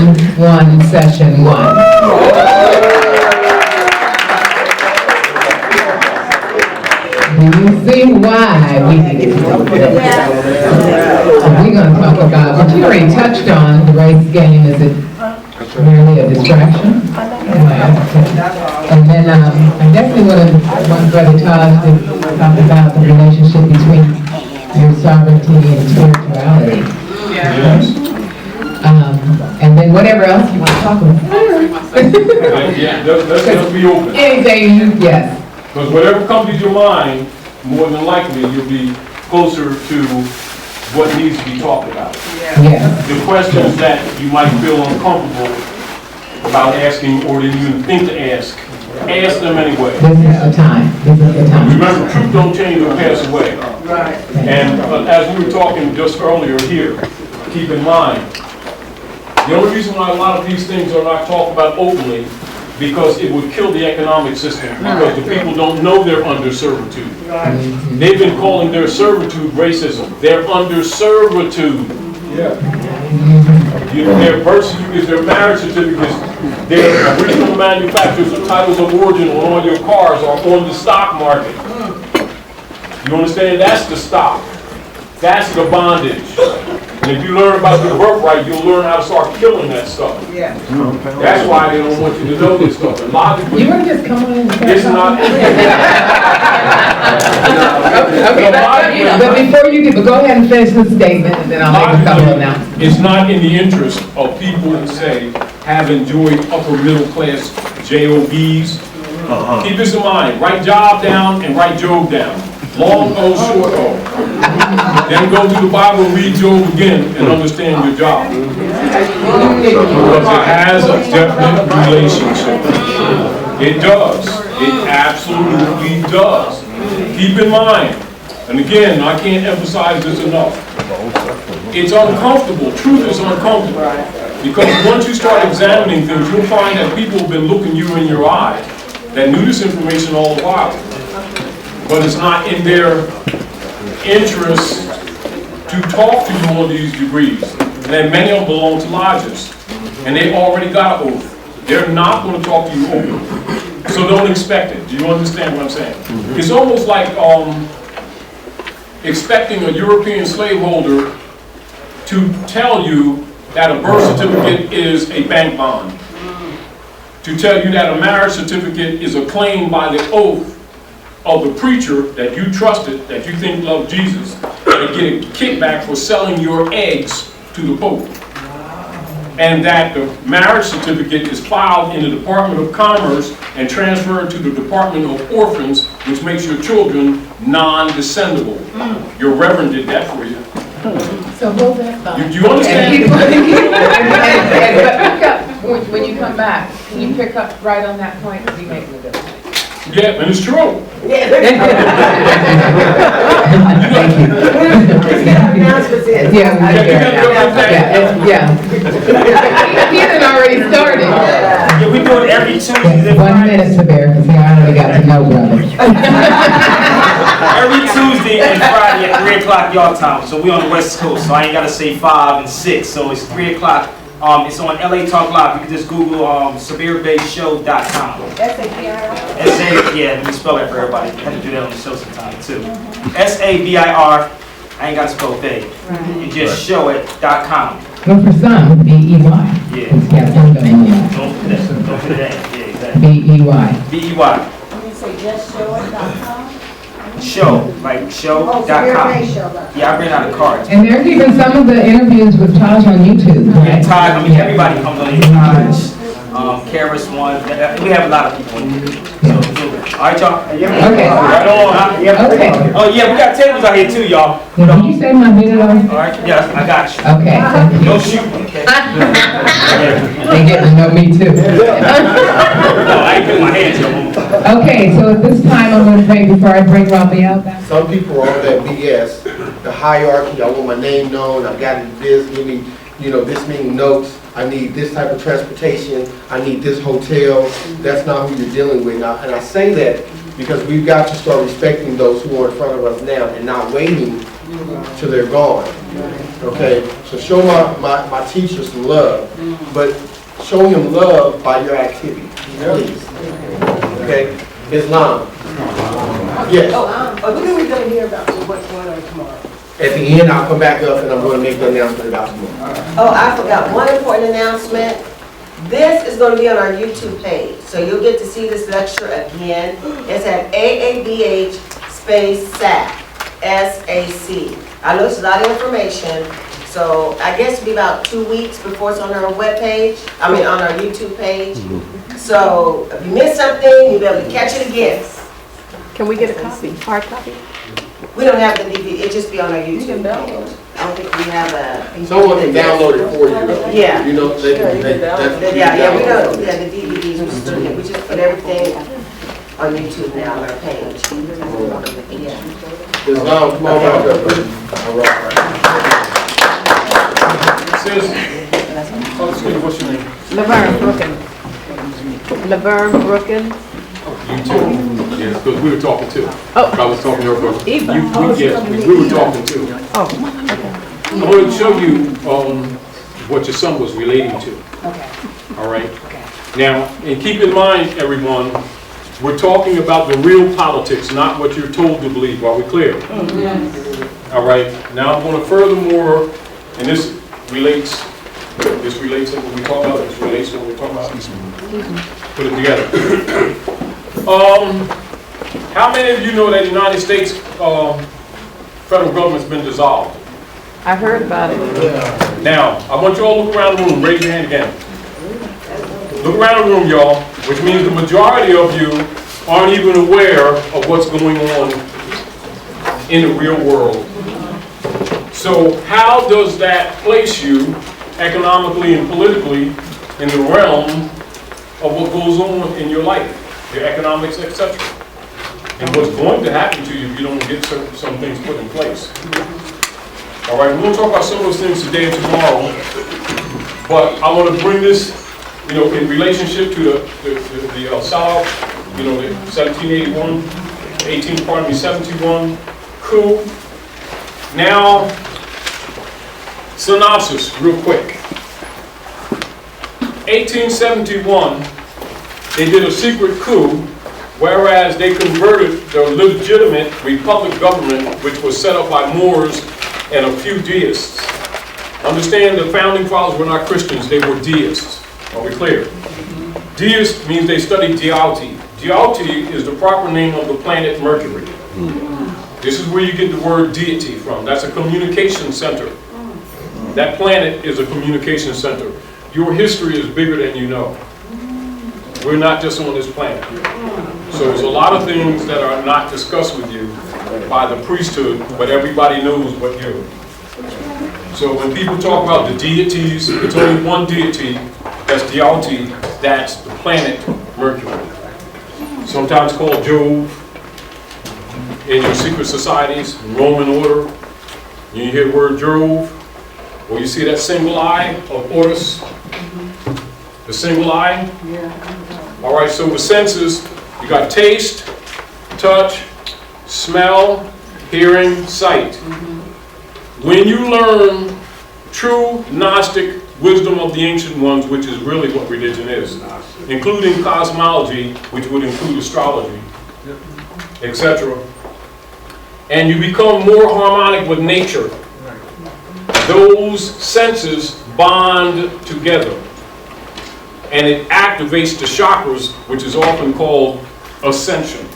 1-1 session 1. Do you see why we need to do this? We're going to talk about, what you already touched on, the race game. Is it merely a distraction? And then I definitely want Brother Todd to talk about the relationship between your sovereignty and spirituality. Yes. And then whatever else you want to talk about. Yeah, let's be open. Anything you, yes. Because whatever comes to your mind, more than likely, you'll be closer to what needs to be talked about. Yes. The questions that you might feel uncomfortable about asking or didn't even think to ask them anyway. This is the time. This is the time. Remember, truth don't change or pass away. Right. And as we were talking just earlier here, keep in mind, the only reason why a lot of these things are not talked about openly, because it would kill the economic system, because the people don't know they're under servitude. Right. They've been calling their servitude racism. They're under servitude. Their birth certificates, their marriage certificates, their original manufacturers or titles of origin on all your cars are on the stock market. You understand? That's the stock. That's the bondage. And if you learn about your birthright, you'll learn how to start killing that stuff. Yeah. That's why they don't want you to know this stuff. And logically, You want to just come on in and it's not. Okay, but before you do, but go ahead and finish the statement, and then I'll make a couple of announcements. It's not in the interest of people who say have enjoyed upper middle class JOBs. Keep this in mind. Write job down and write Job down. Long O, short O. Then go to the Bible and read Job again and understand your job. Because it has a definite relationship. It does. It absolutely does. Keep in mind, and again, I can't emphasize this enough, it's uncomfortable. Truth is uncomfortable. Because once you start examining things, you'll find that people have been looking you in your eye that knew this information all the while. But it's not in their interest to talk to you on these degrees. And many of them belong to lodges. And they already got an oath. They're not going to talk to you openly. So don't expect it. Do you understand what I'm saying? It's almost like expecting a European slaveholder to tell you that a birth certificate is a bank bond. To tell you that a marriage certificate is a claim by the oath of the preacher that you trusted, that you think loved Jesus, and get a kickback for selling your eggs to the Pope. And that the marriage certificate is filed in the Department of Commerce and transferred to the Department of Orphans, which makes your children non-descendable. Your reverend did that for you. So hold that thought. Do you understand? But pick up, when you come back, can you pick up right on that point? You make the difference. Yeah, and it's true. Thank you. Let's get our announcements in. Yeah, he had already started. Yeah, we do it every Tuesday. 1 minute to bear, because I already got to know brother. Every Tuesday and Friday at 3 o'clock y'all time. So we on the West Coast, so I ain't got to say 5 and 6. So it's 3 o'clock. It's on LA Talk Live. You can just Google SabirBayShow.com. S-A, yeah, let me spell that for everybody. I had to do that on the show sometime too. S-A-B-I-R, I ain't got to spell Bay. You just show it.com. Well, for some, B-E-Y. Yeah. Don't know that. Don't put that. Yeah, exactly. B-E-Y. B-E-Y. When you say just show it.com? Show, like show.com. Yeah, I ran out of cards. And there's even some of the interviews with Taj on YouTube, Yeah, right? Todd, I mean, everybody comes on here. Taj, Karis one. We have a lot of people in here. So, all right, y'all. Okay. Right on. Okay. Oh, yeah, we got tables out here too, y'all. Did you say my video? All right, yes, I got you. Okay. No shooting. They get to know me too. No, I ain't putting my hands on them. Okay, so at this time, I'm going to pray before I bring Robbie out. Some people are on that BS, the hierarchy. I want my name known. I've got this. Give me, this many notes. I need this type of transportation. I need this hotel. That's not who you're dealing with now. And I say that because we've got to start respecting those who are in front of us now and not waiting till they're gone. Okay, so show my teacher some love, but show him love by your activity, please. Okay, Islam. Yes. When are we gonna hear about what's going on tomorrow? At the end, I'll come back up and I'm going to make the announcement about tomorrow. Oh, I forgot one important announcement. This is going to be on our YouTube page, so you'll get to see this lecture again. It's at AABH space SAC, S-A-C. I know it's a lot of information, so I guess it'll be about 2 weeks before it's on our webpage, on our YouTube page. So if you missed something, you'll be able to catch it again. Can we get a copy, hard copy? We don't have the DVD, it just be on our YouTube page. I don't think we have a. Someone can download it for you, though. Yeah. You know, that's. Yeah, we don't, yeah, the DVDs, we just put everything on YouTube now on our page. Yeah. Islam, come on back up, buddy. All right. Excuse me, what's your name? Laverne Brooken. Laverne Brooken. You too. Yeah, because we were talking too. Oh. I was talking to your brother. Eva. We were talking too. Oh, I wanted to show you what your son was relating to. Okay. All right? Now, and keep in mind, everyone, we're talking about the real politics, not what you're told to believe. Are we clear? All right. Now, I'm going to furthermore, and this relates to what we talk about. This relates to what we talk about. Put it together. How many of you know that the United States federal government's been dissolved? I heard about it. Now, I want you all to look around the room. Raise your hand again. Look around the room, y'all, which means the majority of you aren't even aware of what's going on in the real world. So how does that place you economically and politically in the realm of what goes on in your life, your economics, etc.? And what's going to happen to you if you don't get some things put in place. All right, we're going to talk about some of those things today and tomorrow, but I want to bring this, in relationship to the South, the 1781, 71 coup. Now, synopsis, real quick. 1871, they did a secret coup, whereas they converted the legitimate republic government, which was set up by Moors and a few deists. Understand, the founding fathers were not Christians, they were deists. Are we clear? Deist means they study deity. Deity is the proper name of the planet Mercury. This is where you get the word deity from. That's a communication center. That planet is a communication center. Your history is bigger than you know. We're not just on this planet. So there's a lot of things that are not discussed with you by the priesthood, but everybody knows what you're. So when people talk about the deities, it's only one deity, that's deity, that's the planet Mercury. Sometimes called Jove in your secret societies, Roman order. You hear the word Jove, or you see that single eye of Horus, the single eye. All right, so the senses, you got taste, touch, smell, hearing, sight. When you learn true Gnostic wisdom of the ancient ones, which is really what religion is, including cosmology, which would include astrology, etc., and you become more harmonic with nature, those senses bond together. And it activates the chakras, which is often called ascension.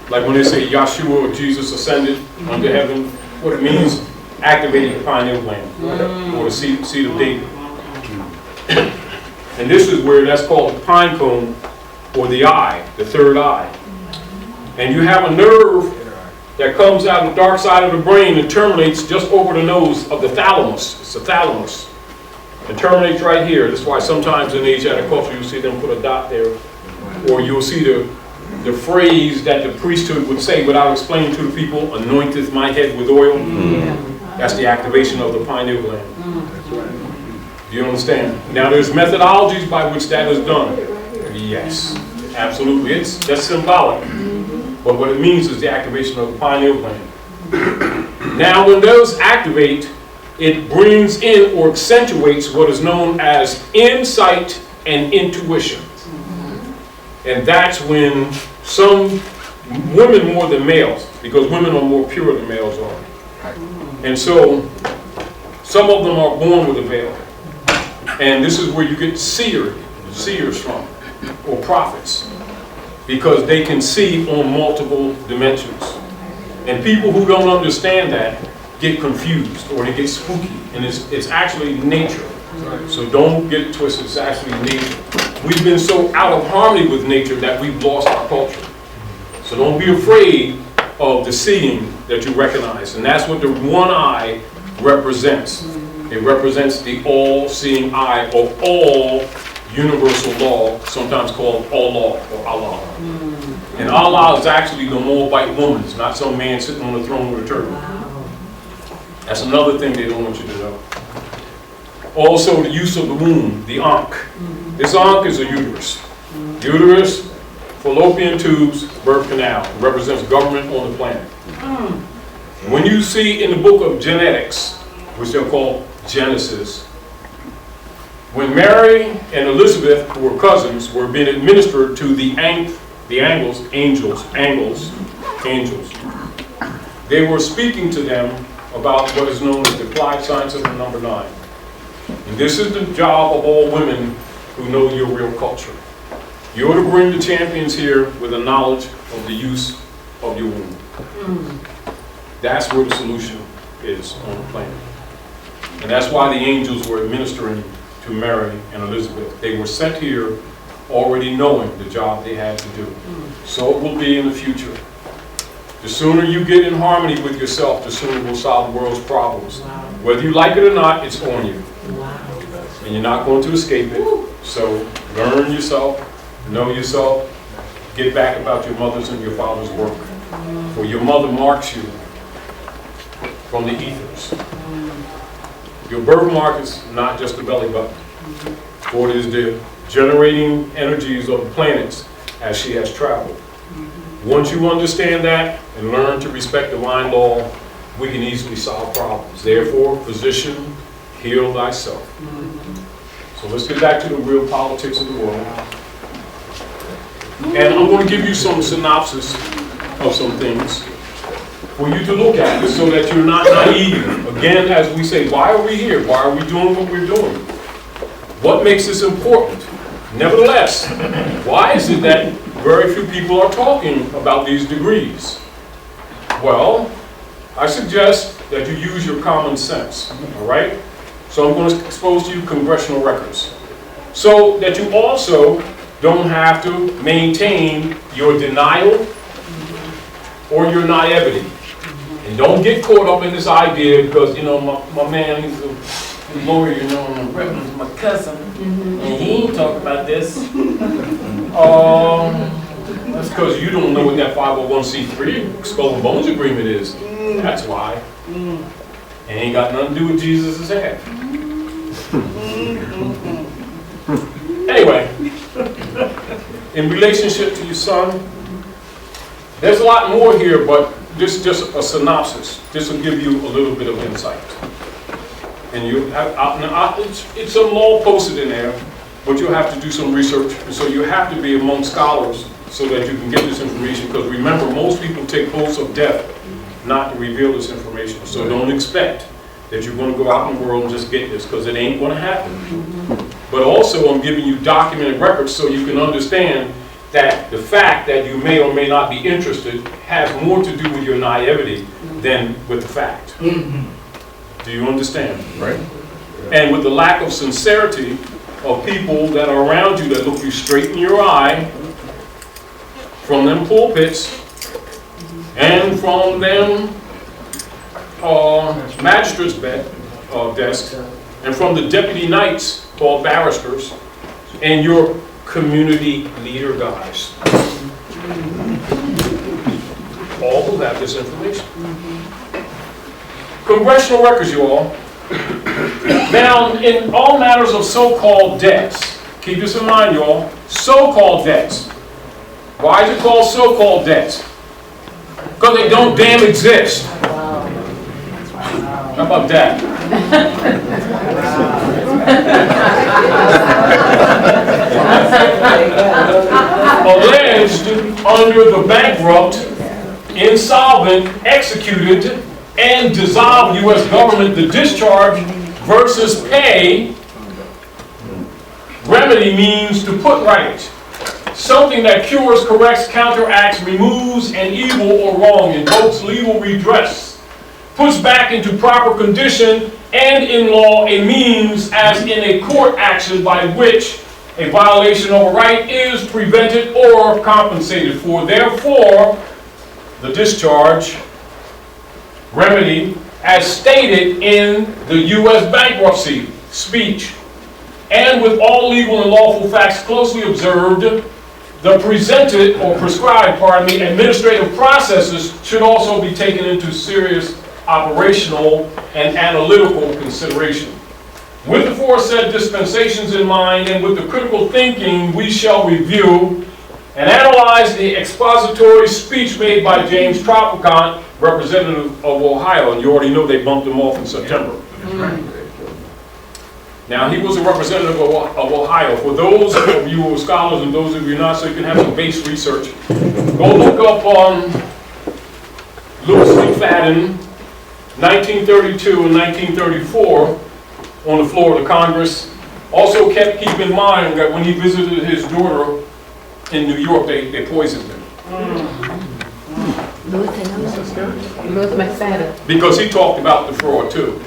Like when they say Yahshua or Jesus ascended unto heaven, what it means, activating the pineal gland, or the seed of David. And this is where that's called the pine cone, or the eye, the third eye. And you have a nerve that comes out of the dark side of the brain and terminates just over the nose of the thalamus. It's the thalamus. It terminates right here. That's why sometimes in Asiatic culture you'll see them put a dot there. Or you'll see the phrase that the priesthood would say without explaining to the people, anointeth my head with oil. That's the activation of the pineal gland. Do you understand? Now there's methodologies by which that is done. Yes, absolutely. That's symbolic. But what it means is the activation of the pineal gland. Now, when those activate, it brings in or accentuates what is known as insight and intuition. And that's when some women more than males, because women are more pure than males are. And so, some of them are born with a veil. And this is where you get seers from, or prophets, because they can see on multiple dimensions. And people who don't understand that get confused, or they get spooky, and it's actually nature. So don't get it twisted, it's actually nature. We've been so out of harmony with nature that we've lost our culture. So don't be afraid of the seeing that you recognize. And that's what the one eye represents. It represents the all-seeing eye of all universal law, sometimes called Allah or Allah. And Allah is actually the Moabite woman. It's not some man sitting on the throne with a turban. That's another thing they don't want you to know. Also, the use of the womb, the Ankh. This Ankh is a uterus. Uterus, fallopian tubes, birth canal. It represents government on the planet. When you see in the book of genetics, which they'll call Genesis, when Mary and Elizabeth, who were cousins, were being administered to the angels, they were speaking to them about what is known as the applied science of the number 9. And this is the job of all women who know your real culture. You're to bring the champions here with a knowledge of the use of your womb. That's where the solution is on the planet. And that's why the angels were administering to Mary and Elizabeth. They were sent here already knowing the job they had to do. So it will be in the future. The sooner you get in harmony with yourself, the sooner we'll solve the world's problems. Whether you like it or not, it's on you. And you're not going to escape it. So learn yourself, know yourself, get back about your mother's and your father's work. For your mother marks you from the ethers. Your birthmark is not just the belly button, for it is the generating energies of the planets as she has traveled. Once you understand that and learn to respect divine law, we can easily solve problems. Therefore, physician, heal thyself. So let's get back to the real politics of the world. And I'm going to give you some synopsis of some things for you to look at, so that you're not naive. Again, as we say, why are we here? Why are we doing what we're doing? What makes this important? Nevertheless, why is it that very few people are talking about these degrees? Well, I suggest that you use your common sense, all right? So I'm going to expose to you congressional records, so that you also don't have to maintain your denial or your naivety. And don't get caught up in this idea because, you know, my man, he's a lawyer, you know, and Reverend's my cousin, and he ain't talking about this. That's because you don't know what that 501c3 skull and bones agreement is. That's why. It ain't got nothing to do with Jesus' head. Anyway, in relationship to your son, there's a lot more here, but this is just a synopsis. This will give you a little bit of insight. And you have, it's some law posted in there, but you'll have to do some research. So you have to be among scholars so that you can get this information. Because remember, most people take oaths of death not to reveal this information. So don't expect that you're going to go out in the world and just get this, because it ain't going to happen. But also, I'm giving you documented records so you can understand that the fact that you may or may not be interested has more to do with your naivety than with the fact. Do you understand? Right. And with the lack of sincerity of people that are around you that look you straight in your eye from them pulpits and from them magistrate's desk and from the deputy knights called barristers and your community leader guys. All will have this information. Congressional records, you all. Now, in all matters of so-called debts, keep this in mind, you all, so-called debts. Why is it called so-called debts? Because they don't damn exist. How about that? Alleged under the bankrupt, insolvent, executed, and dissolved U.S. government, the discharge versus pay remedy means to put right. Something that cures, corrects, counteracts, removes an evil or wrong, invokes legal redress, puts back into proper condition, and in law a means, as in a court action, by which a violation of a right is prevented or compensated for. Therefore, the discharge remedy, as stated in the U.S. bankruptcy speech, and with all legal and lawful facts closely observed, the presented or prescribed, administrative processes should also be taken into serious operational and analytical consideration. With the aforesaid dispensations in mind and with the critical thinking, we shall review and analyze the expository speech made by James Tropicant, representative of Ohio, and you already know they bumped him off in September. Now, he was a representative of Ohio. For those of you who are scholars and those of you not, so you can have some base research, go look up on Louis McFadden, 1932 and 1934, on the floor of the Congress. Also keep in mind that when he visited his daughter in New York, they poisoned him. Louis McFadden. Because he talked about the fraud too.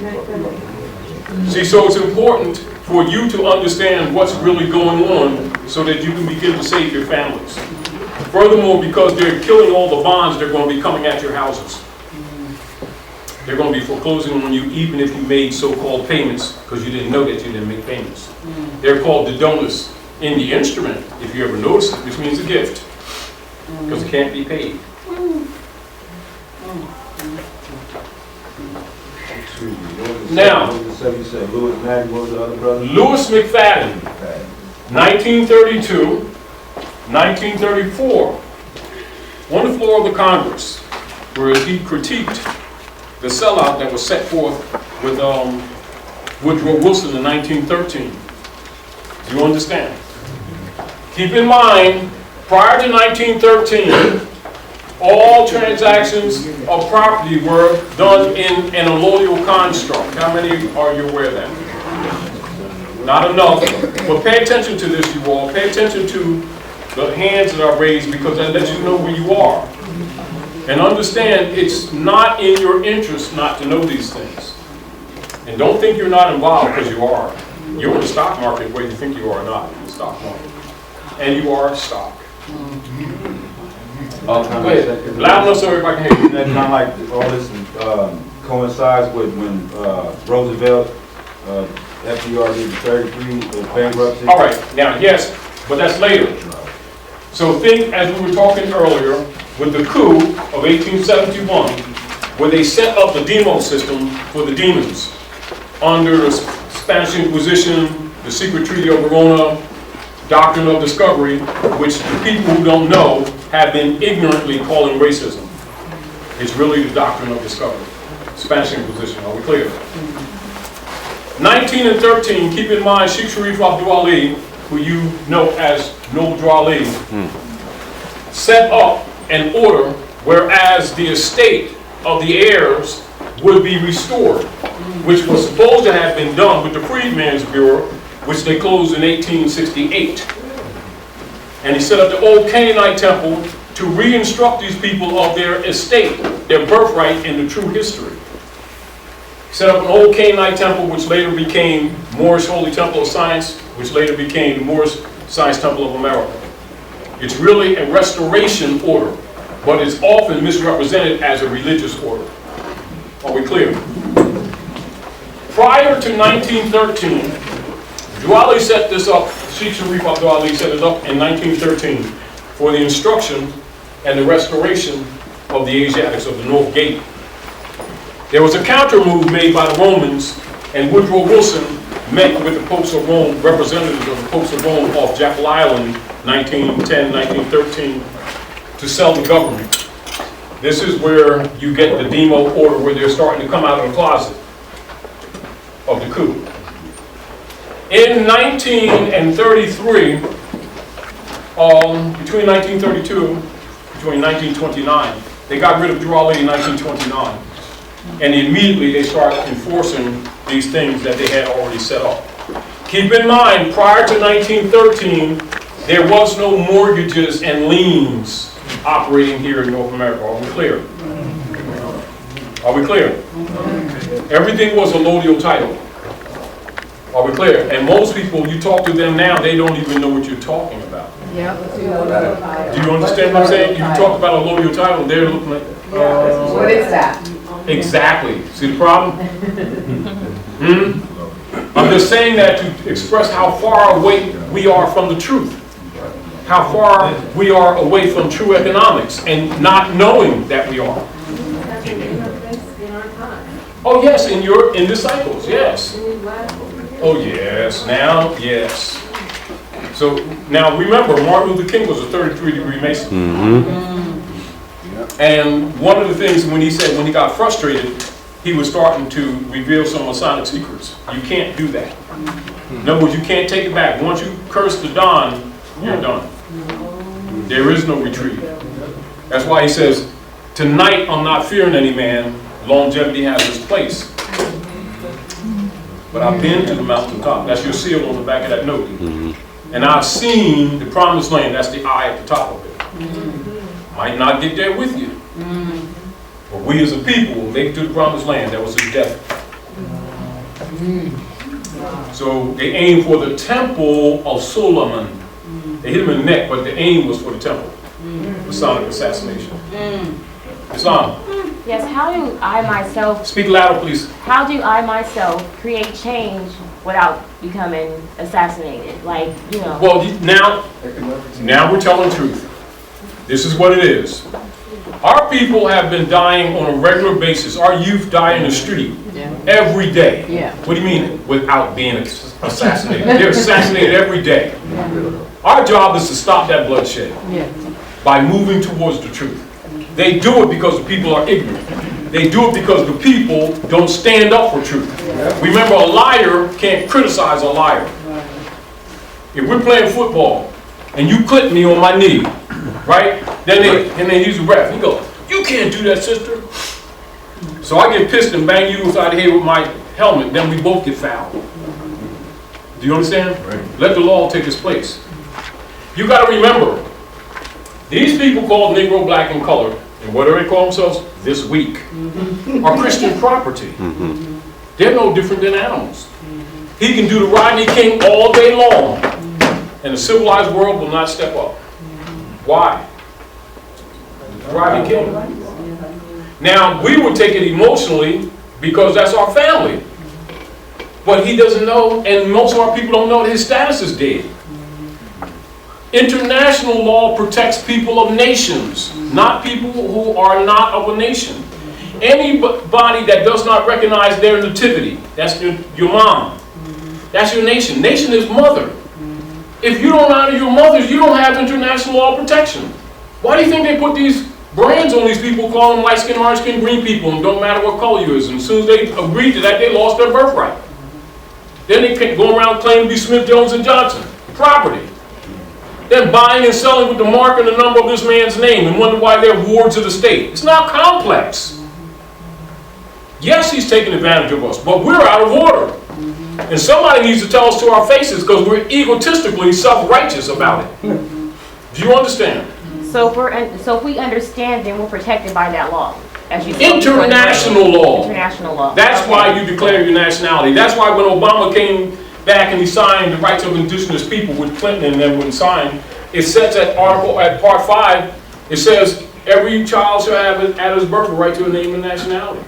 See, so it's important for you to understand what's really going on so that you can begin to save your families. Furthermore, because they're killing all the bonds, they're going to be coming at your houses. They're going to be foreclosing on you even if you made so-called payments because you didn't know that you didn't make payments. They're called dedonis in the instrument, if you ever notice it, which means a gift, because it can't be paid. Now, you said Louis Madden, what was the other brother? Louis McFadden, 1932, 1934, on the floor of the Congress, where he critiqued the sellout that was set forth with Woodrow Wilson in 1913. Do you understand? Keep in mind, prior to 1913, all transactions of property were done in an allodial construct. How many are you aware of that? Not enough. But pay attention to this, you all. Pay attention to the hands that are raised because that lets you know where you are. And understand it's not in your interest not to know these things. And don't think you're not involved because you are. You're in the stock market whether you think you are or not in the stock market. And you are stock. Go ahead. Loud enough so everybody can hear you. That's kind of like all this coincides with when Roosevelt, FDR did the 33, the bankruptcy. All right, now yes, but that's later. So think, as we were talking earlier, with the coup of 1871, where they set up the demo system for the demons under the Spanish Inquisition, the secret treaty of Verona, doctrine of discovery, which the people who don't know have been ignorantly calling racism. It's really the doctrine of discovery. Spanish Inquisition, are we clear? 19 and 13, keep in mind Sheikh Sharif Abdul Ali, who you know as Noble Ali, set up an order whereas the estate of the heirs would be restored, which was supposed to have been done with the Freedmen's Bureau, which they closed in 1868. And he set up the old Canaanite temple to re-instruct these people of their estate, their birthright, and the true history. He set up an old Canaanite temple, which later became Moorish Holy Temple of Science, which later became the Moorish Science Temple of America. It's really a restoration order, but it's often misrepresented as a religious order. Are we clear? Prior to 1913, Duali set this up, Sheikh Sharif Abdul Ali set it up in 1913 for the instruction and the restoration of the Asiatics of the North Gate. There was a counter move made by the Romans, and Woodrow Wilson met with the Popes of Rome, representatives of the Popes of Rome off Jekyll Island, 1910, 1913, to sell the government. This is where you get the demo order, where they're starting to come out of the closet. of the coup. In 1933, between 1932, between 1929, they got rid of Durali in 1929. And immediately they started enforcing these things that they had already set up. Keep in mind, prior to 1913, there was no mortgages and liens operating here in North America. Are we clear? Are we clear? Everything was a allodial title. Are we clear? And most people, you talk to them now, they don't even know what you're talking about. Do you understand what I'm saying? You talk about a allodial title, they're looking like, What is that? exactly. See the problem? I'm just saying that to express how far away we are from the truth. How far we are away from true economics and not knowing that we are. Oh yes, in disciples, yes. Oh yes, now, yes. So now remember, Martin Luther King was a 33-degree Mason. And one of the things when he said when he got frustrated, he was starting to reveal some Masonic secrets. You can't do that. In other words, you can't take it back. Once you curse the Don, you're done. There is no retreat. That's why he says, tonight I'm not fearing any man, longevity has its place. But I've been to the mountaintop. That's your seal on the back of that note. And I've seen the promised land, that's the eye at the top of it. Might not get there with you. But we as a people will make it to the promised land. That was his death. So they aimed for the temple of Solomon. They hit him in the neck, but the aim was for the temple. Masonic assassination. Islam. Yes, how do I myself, Speak louder, please. how do I myself create change without becoming assassinated? Like, you know. Well, now we're telling truth. This is what it is. Our people have been dying on a regular basis. Our youth die in the street every day. Yeah. What do you mean without being assassinated? They're assassinated every day. Our job is to stop that bloodshed by moving towards the truth. They do it because the people are ignorant. They do it because the people don't stand up for truth. Remember, a liar can't criticize a liar. If we're playing football and you clip me on my knee, right? Then they use a ref. He goes, "You can't do that, sister." So I get pissed and bang you inside the head with my helmet. Then we both get fouled. Do you understand? Right. Let the law take its place. You got to remember, these people called Negro, Black, and Colored, and what do they call themselves this week, are Christian property. They're no different than animals. He can do the Rodney King all day long, and the civilized world will not step up. Why? Rodney King. Now, we would take it emotionally because that's our family. But he doesn't know, and most of our people don't know that his status is dead. International law protects people of nations, not people who are not of a nation. Anybody that does not recognize their nativity, that's your mom. That's your nation. Nation is mother. If you don't honor your mothers, you don't have international law protection. Why do you think they put these brands on these people, call them light skin, orange skin, green people, and don't matter what color you is? And as soon as they agreed to that, they lost their birthright. Then they go around claiming to be Smith, Jones, and Johnson. Property. Then buying and selling with the mark and the number of this man's name and wonder why they're wards of the state. It's not complex. Yes, he's taking advantage of us, but we're out of order. And somebody needs to tell us to our faces because we're egotistically self-righteous about it. Do you understand? So if we understand, then we're protected by that law. As you said, International law. International law. That's Okay. why you declare your nationality. That's why when Obama came back and he signed the rights of indigenous people with Clinton and then when signed, it says at part 5, it says every child shall have at his birth a right to a name and nationality.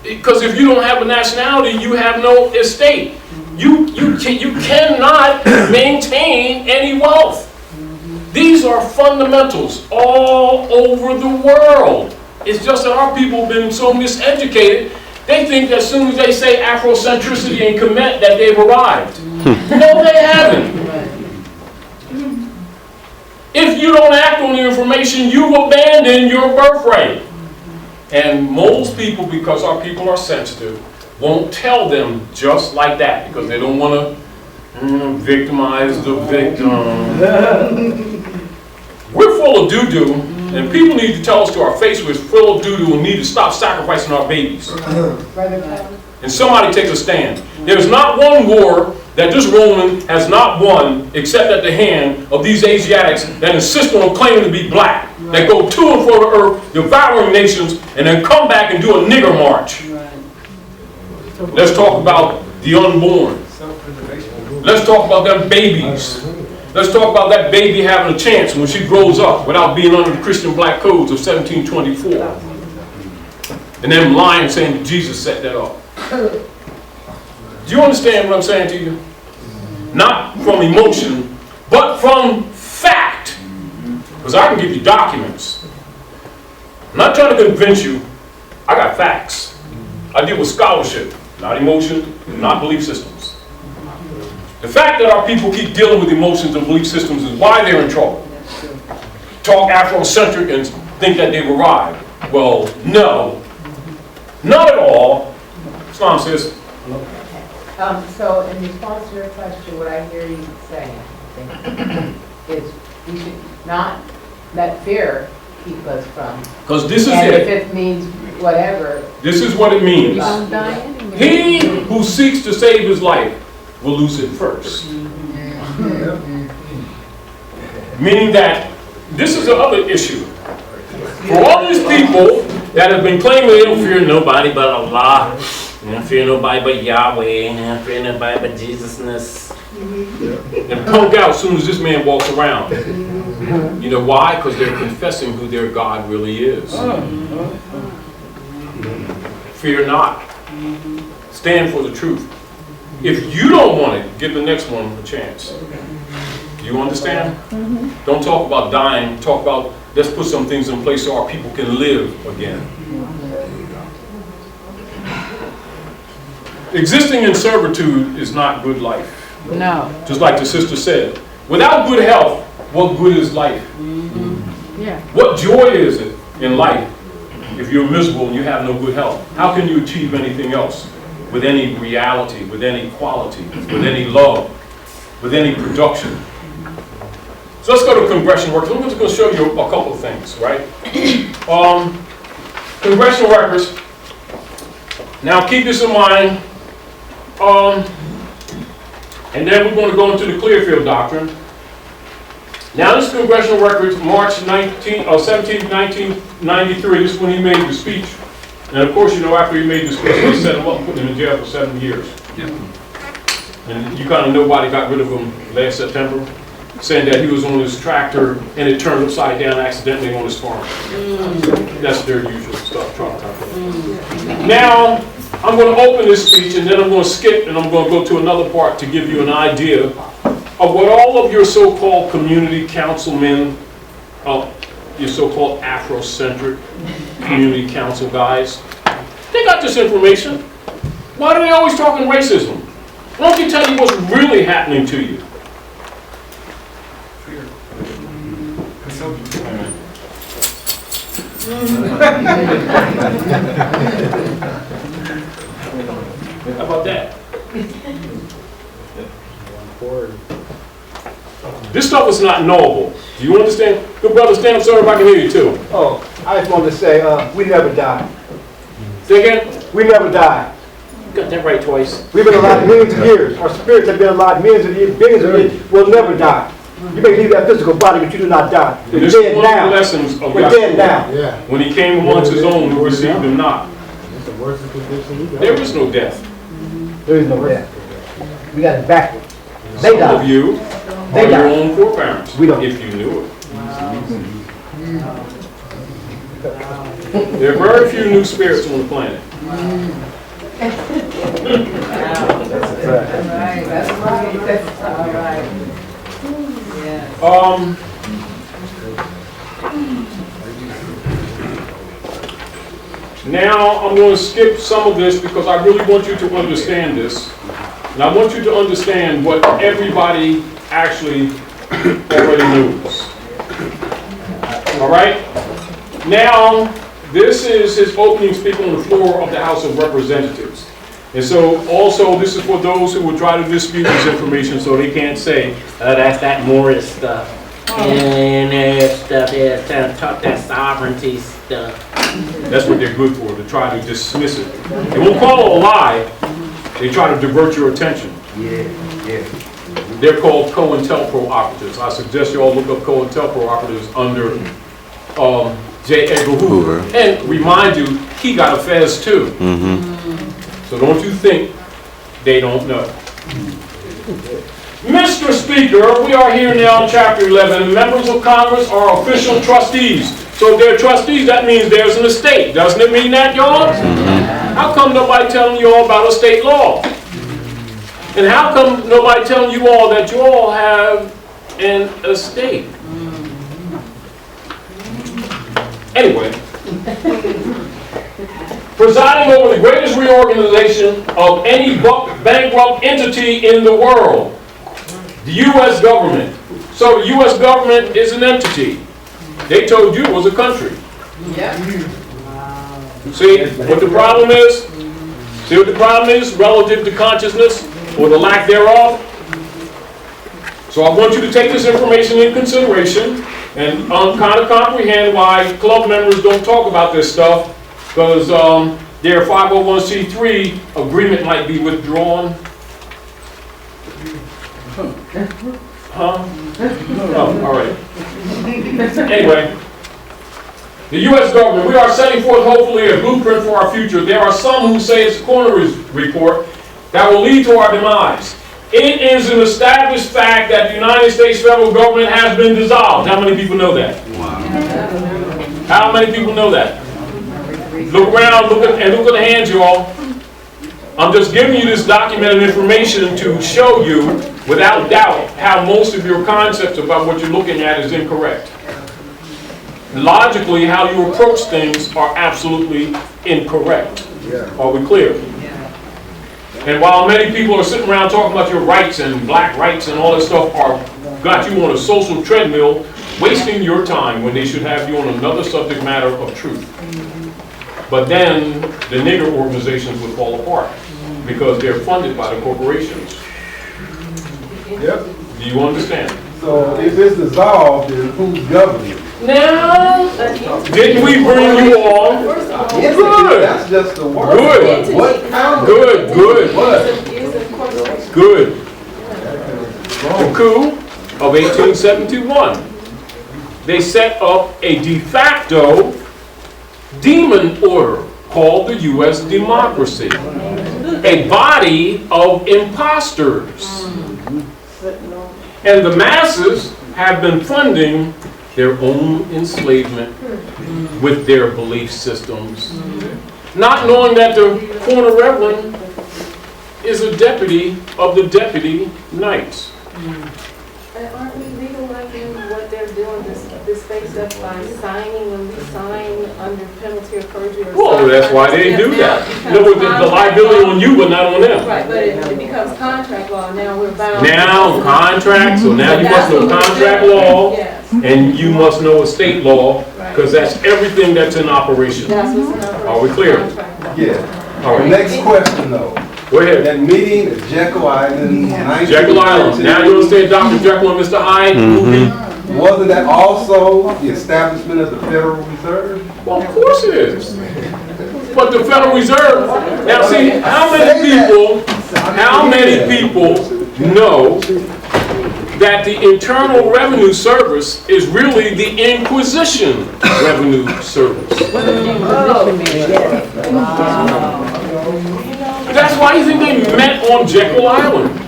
Because if you don't have a nationality, you have no estate. You cannot maintain any wealth. These are fundamentals all over the world. It's just that our people have been so miseducated, they think that as soon as they say Afrocentricity and Kemet that they've arrived. No, they haven't. If you don't act on the information, you've abandoned your birthright. And most people, because our people are sensitive, won't tell them just like that because they don't want to victimize the victim. We're full of doo-doo, and people need to tell us to our face we're full of doo-doo and need to stop sacrificing our babies. And somebody take a stand. There's not one war that this Roman has not won except at the hand of these Asiatics that insist on claiming to be black, that go to and fro the earth, devouring nations, and then come back and do a nigger march. Let's talk about the unborn. Let's talk about them babies. Let's talk about that baby having a chance when she grows up without being under the Christian black codes of 1724. And them lying saying that Jesus set that up. Do you understand what I'm saying to you? Not from emotion, but from fact. Because I can give you documents. I'm not trying to convince you. I got facts. I deal with scholarship, not emotion, not belief systems. The fact that our people keep dealing with emotions and belief systems is why they're in trouble. Talk Afrocentric and think that they've arrived. Well, no. Not at all. Islam says. So in response to your question, what I hear you saying, I think, is we should not let fear keep us from. Because this is And if it. it means whatever. This is what it means. You don't die anyway. He who seeks to save his life will lose it first. Meaning that this is the other issue. For all these people that have been claiming they don't fear nobody but Allah, they don't fear nobody but Yahweh, they don't fear nobody but Jesus-ness, and punk out as soon as this man walks around. You know why? Because they're confessing who their God really is. Fear not. Stand for the truth. If you don't want it, give the next one a chance. Do you understand? Don't talk about dying. Talk about let's put some things in place so our people can live again. Existing in servitude is not good life. No. Just like the sister said, without good health, what good is life? Yeah. What joy is it in life if you're miserable and you have no good health? How can you achieve anything else with any reality, with any quality, with any love, with any production? So let's go to congressional records. I'm just going to show you a couple of things, right? Congressional records. Now keep this in mind. And then we're going to go into the Clearfield Doctrine. Now this is congressional records, March 17, 1993. This is when he made the speech. And of course, you know, after he made the speech, they set him up, put him in jail for 7 years. And you kind of know why they got rid of him last September, saying that he was on his tractor and it turned upside down accidentally on his farm. That's their usual stuff. Now, I'm going to open this speech and then I'm going to skip and I'm going to go to another part to give you an idea of what all of your so-called community councilmen, your so-called Afrocentric community council guys, they got this information. Why do they always talking racism? Why don't you tell you what's really happening to you? How about that? This stuff is not knowable. Do you understand? Good brother, stand up so everybody can hear you too. Oh, I just wanted to say, we never die. Say again? We never die. You got that right twice. We've been alive millions of years. Our spirits have been alive millions of years, billions of years. We'll never die. You may leave that physical body, but you do not die. And We're this is dead one of the now. lessons of We're dead Yahshua. now. When he came amongst his own, we received him not. There is no death. There is no death. We got it backwards. They Some of died. you They are your died. own foreparents, We don't. if you knew it. There are very few new spirits on the planet. That's right. That's all right. Yeah. Now I'm going to skip some of this because I really want you to understand this. And I want you to understand what everybody actually already knows. All right? Now, this is his opening speech on the floor of the House of Representatives. And so also, this is for those who will try to dispute this information so they can't say, That's that Morris stuff. And that stuff, yeah, trying to talk that sovereignty stuff. that's what they're good for, to try to dismiss it. They won't call it a lie, they try to divert your attention. They're called COINTELPRO operatives. I suggest you all look up COINTELPRO operatives under J. Edgar Hoover. And remind you, he got a fez too. So don't you think they don't know. Mr. Speaker, we are here now in Chapter 11. Members of Congress are official trustees. So if they're trustees, that means there's an estate. Doesn't it mean that, y'all? How come nobody telling you all about estate law? And how come nobody telling you all that you all have an estate? Anyway, presiding over the greatest reorganization of any bankrupt entity in the world, the U.S. government. So the U.S. government is an entity. They told you it was a country. See what the problem is? See what the problem is relative to consciousness or the lack thereof? So I want you to take this information in consideration and kind of comprehend why club members don't talk about this stuff, because their 501c3 agreement might be withdrawn. Oh, all right. Anyway, the U.S. government, we are setting forth hopefully a blueprint for our future. There are some who say it's a coroner's report that will lead to our demise. It is an established fact that the United States federal government has been dissolved. How many people know that? Wow. How many people know that? Look around, look at the hands, y'all. I'm just giving you this documented information to show you, without doubt, how most of your concepts about what you're looking at is incorrect. Logically, how you approach things are absolutely incorrect. Are we clear? And while many people are sitting around talking about your rights and black rights and all that stuff are got you on a social treadmill, wasting your time when they should have you on another subject matter of truth. But then the nigger organizations would fall apart because they're funded by the corporations. Yep. Do you understand? So if it's dissolved, then who's governing? Now, didn't we bring you all? Good. That's just the word. Good. What kind Good, good, What? good. The coup of 1871. They set up a de facto demon order called the U.S. democracy. A body of imposters. And the masses have been funding their own enslavement with their belief systems, not knowing that the corner reverend is a deputy of the deputy knights. Aren't we legalizing what they're doing, this fake stuff by signing when we sign under penalty of perjury? Well, that's why they do that. In other words, the liability on you, but not on them. Right, but it becomes contract law, now we're bound. Now, contract, so now you must know contract law, Yes, and you must know estate law, because that's everything that's in operation. that's what's in operation. Are we clear? Contract. Yeah. All right, Next question though. go ahead. That meeting at Jekyll Island. Jekyll Island. Now you understand Dr. Jekyll and Mr. Hyde movie? Wasn't that also the establishment of the Federal Reserve? Well, of course it is. But the Federal Reserve, now see, how many people know that the Internal Revenue Service is really the Inquisition Revenue Service? That's why you think they met on Jekyll Island.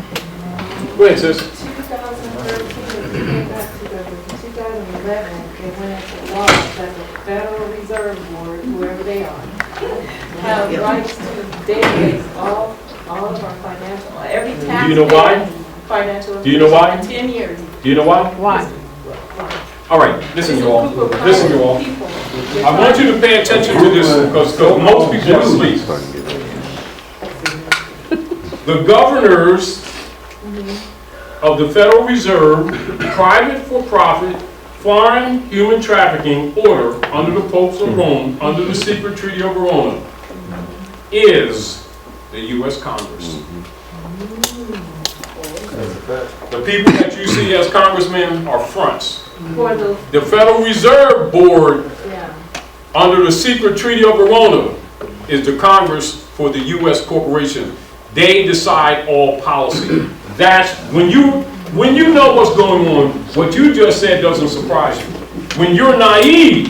Go ahead, sis. 2013, we came back to the 2011, it went into law that the Federal Reserve Board, whoever they are, have rights to database all of our financial, every tax. Do you know why? Financial. Do you know why? In 10 years. Do you know why? Why? All right, listen you all. Listen you all. I want you to pay attention to this because most people are asleep. The governors of the Federal Reserve private for-profit foreign human trafficking order under the popes of Rome, under the secret Treaty of Verona, is the U.S. Congress. The people that you see as congressmen are fronts. For the, The Federal Reserve Board, yeah. under the secret Treaty of Verona, is the Congress for the U.S. corporation. They decide all policy. That's when you know what's going on. What you just said doesn't surprise you. When you're naive,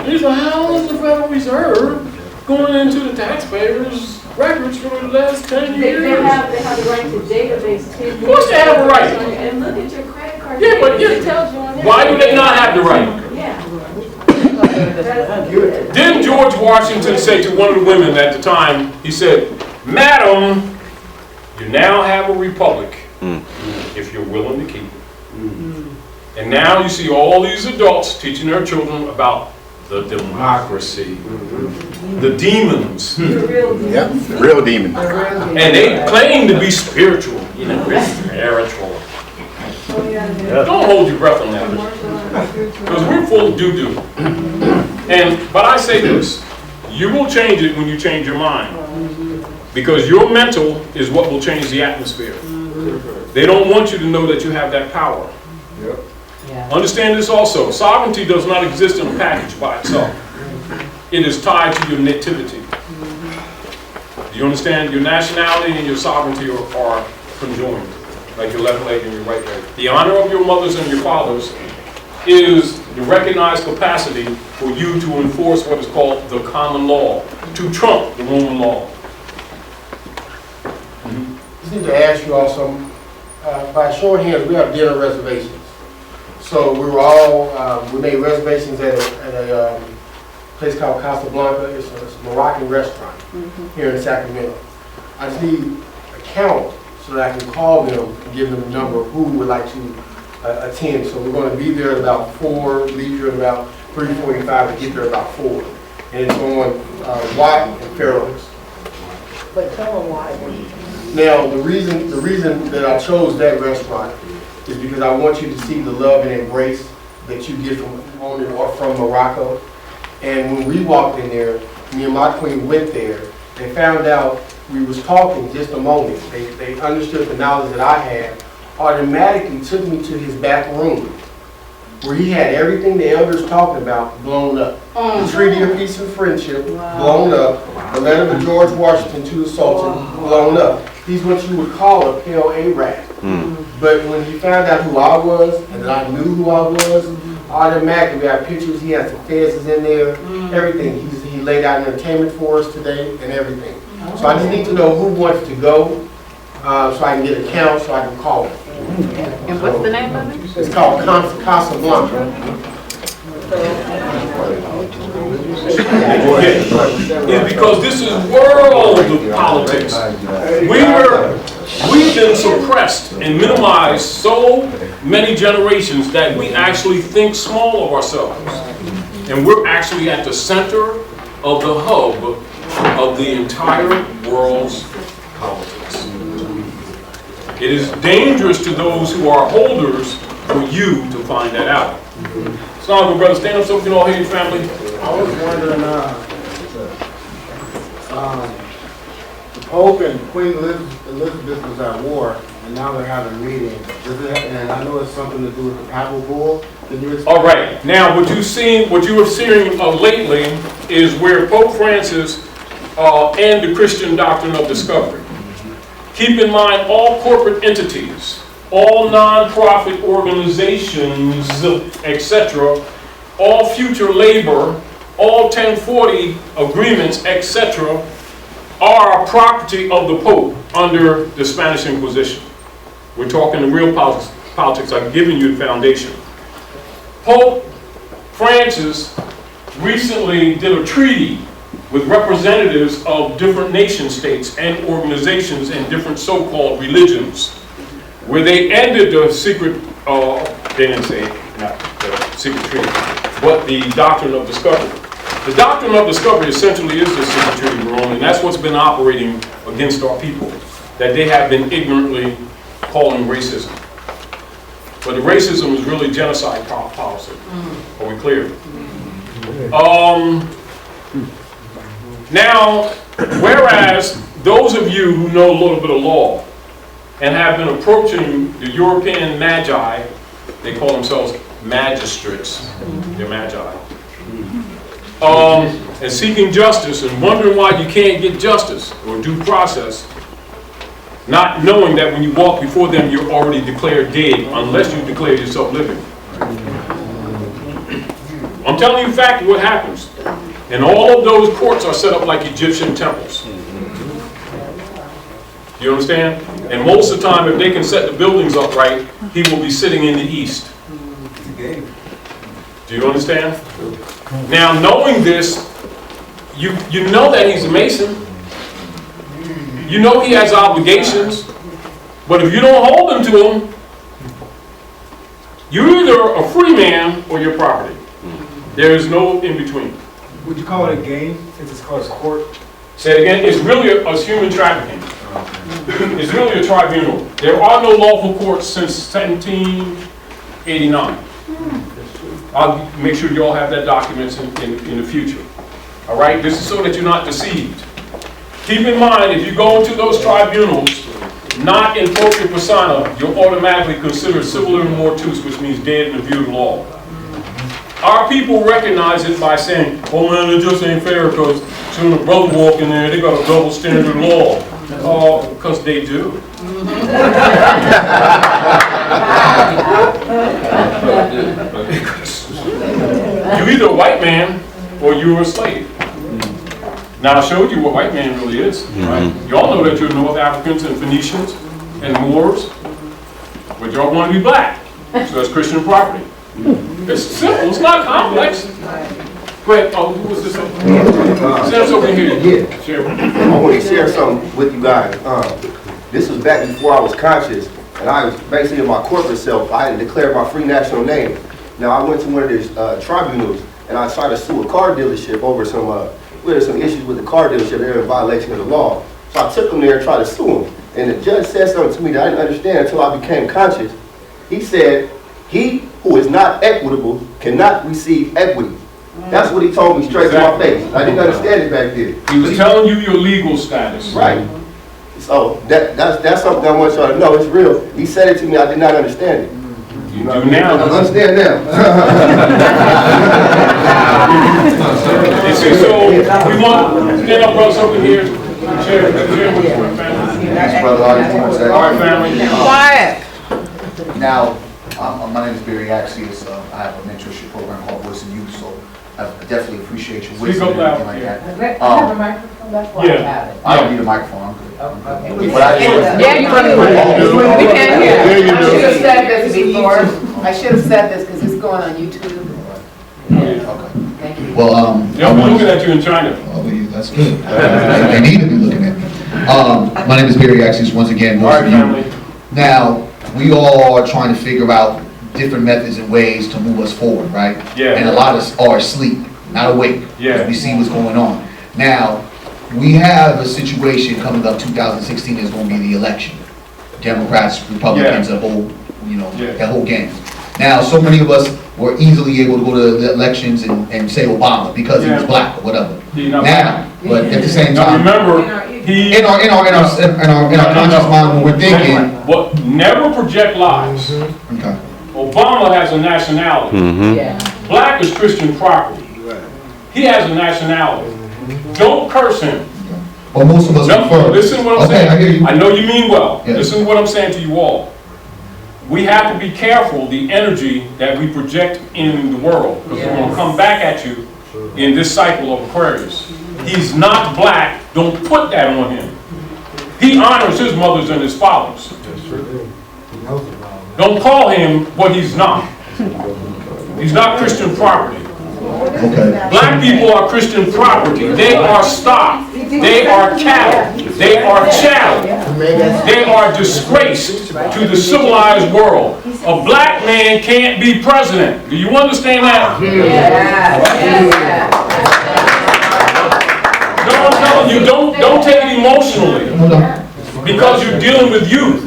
you say, how is the Federal Reserve going into the taxpayers' records for the last 10 years? They have the right to database 10 years. Of course they have a right. And look at your credit card. Yeah, but It tells you on there. why do they not have the right? Yeah. Didn't George Washington say to one of the women at the time, he said, Madam, you now have a republic if you're willing to keep it. And now you see all these adults teaching their children about the democracy, the demons. The real deal. Yep, the real demon. And they claim to be spiritual. You know, we're spiritual. Oh, yeah. Don't hold your breath on that. Because we're full of doo-doo. But I say this, you will change it when you change your mind. Because your mental is what will change the atmosphere. They don't want you to know that you have that power. Understand this also, sovereignty does not exist in a package by itself. It is tied to your nativity. Do you understand? Your nationality and your sovereignty are conjoined, like your left leg and your right leg. The honor of your mothers and your fathers is the recognized capacity for you to enforce what is called the common law, to trump the Roman law. I just need to ask you all something. By show of hands, we have dinner reservations. So we were all, we made reservations at a place called Casablanca. It's a Moroccan restaurant here in Sacramento. I just need a count so that I can call them and give them a number of who would like to attend. So we're going to be there at about 4, leave here at about 3:45 to get there about 4. And it's on Watt and Farrell's. But tell them why. Now, the reason that I chose that restaurant is because I want you to see the love and embrace that you get from Morocco. And when we walked in there, me and my queen went there, they found out we was talking just a moment. They understood the knowledge that I had, automatically took me to his back room, where he had everything the elders talking about blown up. The Treaty of Peace and Friendship, blown up. The letter of George Washington to the Sultan, blown up. He's what you would call a pale Arab. But when he found out who I was, and that I knew who I was, automatically we have pictures, he has the fezes in there, everything. He laid out entertainment for us today and everything. So I just need to know who wants to go, so I can get a count, so I can call him. And what's the name of it? It's called Casablanca. Is because this is world of politics. We've been suppressed and minimized so many generations that we actually think small of ourselves. And we're actually at the center of the hub of the entire world's politics. It is dangerous to those who are holders for you to find that out. So, brother, stand up so we can all hear your family. I was wondering, the Pope and Queen Elizabeth was at war, and now they're having a meeting. And I know it's something to do with the papal bull. Can you explain? All right. Now, what you are seeing lately is where Pope Francis and the Christian doctrine of discovery. Keep in mind all corporate entities, all non-profit organizations, etc., all future labor, all 1040 agreements, etc., are property of the Pope under the Spanish Inquisition. We're talking the real politics. I've given you the foundation. Pope Francis recently did a treaty with representatives of different nation states and organizations and different so-called religions, where they ended the secret, they didn't say not the secret treaty, but the doctrine of discovery. The doctrine of discovery essentially is the secret treaty of Rome, and that's what's been operating against our people, that they have been ignorantly calling racism. But the racism is really genocide policy. Are we clear? Now, whereas those of you who know a little bit of law and have been approaching the European magi, they call themselves magistrates, they're magi, and seeking justice and wondering why you can't get justice or due process, not knowing that when you walk before them, you're already declared dead unless you declare yourself living. I'm telling you fact what happens. And all of those courts are set up like Egyptian temples. You understand? And most of the time, if they can set the buildings up right, he will be sitting in the east. Do you understand? Now, knowing this, you know that he's a Mason. You know he has obligations. But if you don't hold them to him, you're either a free man or your property. There is no in between. Would you call it a game since it's called a court? Say it again. It's really a human trafficking. It's really a tribunal. There are no lawful courts since 1789. I'll make sure you all have that documents in the future. All right? This is so that you're not deceived. Keep in mind, if you go into those tribunals, not in propria persona, you're automatically considered civil mortuus, which means dead in the view of the law. Our people recognize it by saying, oh man, it just ain't fair because soon a brother walk in there, they got a double standard law. Oh, because they do. You're either a white man or you're a slave. Now I showed you what white man really is, right? Y'all know that you're North Africans and Phoenicians and Moors, but y'all want to be black. So that's Christian property. It's simple, it's not complex. Go ahead, oh, who was this? Sam's over here. Yeah. Share. I want to share something with you guys. This was back before I was conscious, and I was basically in my corporate self. I had declared my free national name. Now I went to one of these tribunals, and I tried to sue a car dealership over some issues with the car dealership. They were in violation of the law. So I took them there and tried to sue them. And the judge said something to me that I didn't understand until I became conscious. He said, "He who is not equitable cannot receive equity." That's what he told me straight to my face. I didn't understand it back then. He was telling you your legal status. Right. So that's something I want y'all to know. It's real. He said it to me. I did not understand it. You do now. I understand now. So we want stand up, brothers over here. Share with your family. All right, family. Quiet. Now, my name is Barry Axius. I have a mentorship program called Voice and Youth, so I definitely appreciate your wisdom and everything like that. I have a microphone, that's why I have it. I don't need a microphone, I'm good. Okay. But I do. Yeah, you do. We can't hear. There you I go. should have said this before. I should have said this because it's going on YouTube. Okay. Thank you. Well, They'll be looking at you in China. Oh, that's good. They need to be looking at me. My name is Barry Axius, once again, All Voice right, and Youth. family. Now, we all are trying to figure out different methods and ways to move us forward, right? Yeah. And a lot of us are asleep, not awake. Yeah. We see what's going on. Now, we have a situation coming up, 2016 is going to be the election. Democrats, Republicans, Yeah. the whole, Yeah. that whole game. Now, so many of us were easily able to go to the elections and say Obama because he was Yeah. black or whatever. Now, But at the same now time, remember, he in our conscious mind, when we're thinking, what never project lies. okay. Obama has a nationality. Yeah. Black is Christian property. He has a nationality. Don't curse him. Well, most of us No, prefer. listen to what I'm Okay, saying. I hear you. I know you mean well. Yeah. Listen to what I'm saying to you all. We have to be careful the energy that we project in the world, because we're going to come back at you in this cycle of Aquarius. He's not black. Don't put that on him. He honors his mothers and his fathers. Don't call him what he's not. He's not Christian property. Okay. Black people are Christian property. They are stock. They are cattle. They are chattel. They are disgraced to the civilized world. A black man can't be president. Do you understand that? No, I'm telling you, don't take it emotionally. Because you're dealing with youth.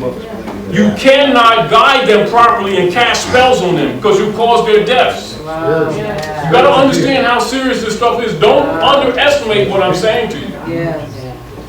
You cannot guide them properly and cast spells on them because you cause their deaths. You got to understand how serious this stuff is. Don't underestimate what I'm saying to you.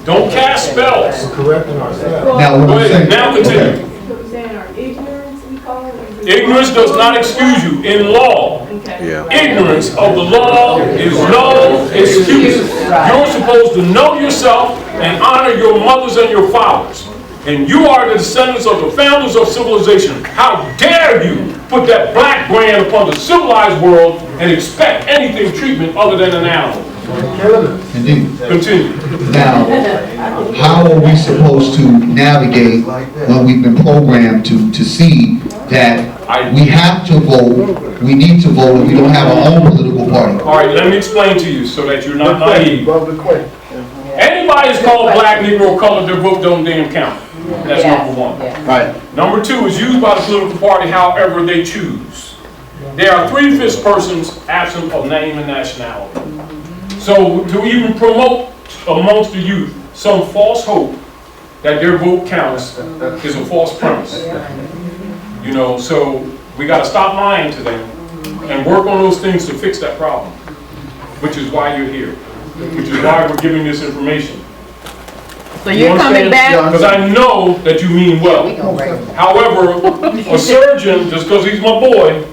Don't cast spells. Correcting ourselves. Now, what Go I'm ahead, saying, now continue. So we're saying our ignorance, we call it? Ignorance does not excuse you. In law, Okay. ignorance of the law is no excuse. You're supposed to know yourself and honor your mothers and your fathers. And you are the descendants of the founders of civilization. How dare you put that black brand upon the civilized world and expect anything treatment other than an animal? indeed. Continue. Now, how are we supposed to navigate when we've been programmed to see that we have to vote, we need to vote, and we don't have our own political party? All right, let me explain to you so that you're not naive. Anybody who's called black, Negro, colored, their vote don't damn count. That's number one. Right. Number two is used by the political party however they choose. There are 3/5 persons absent of name and nationality. So to even promote amongst the youth some false hope that their vote counts is a false premise. You know, so we got to stop lying to them and work on those things to fix that problem, which is why you're here, which is why we're giving this information. So you're coming back? Because I know that you mean well. However, a surgeon, just because he's my boy,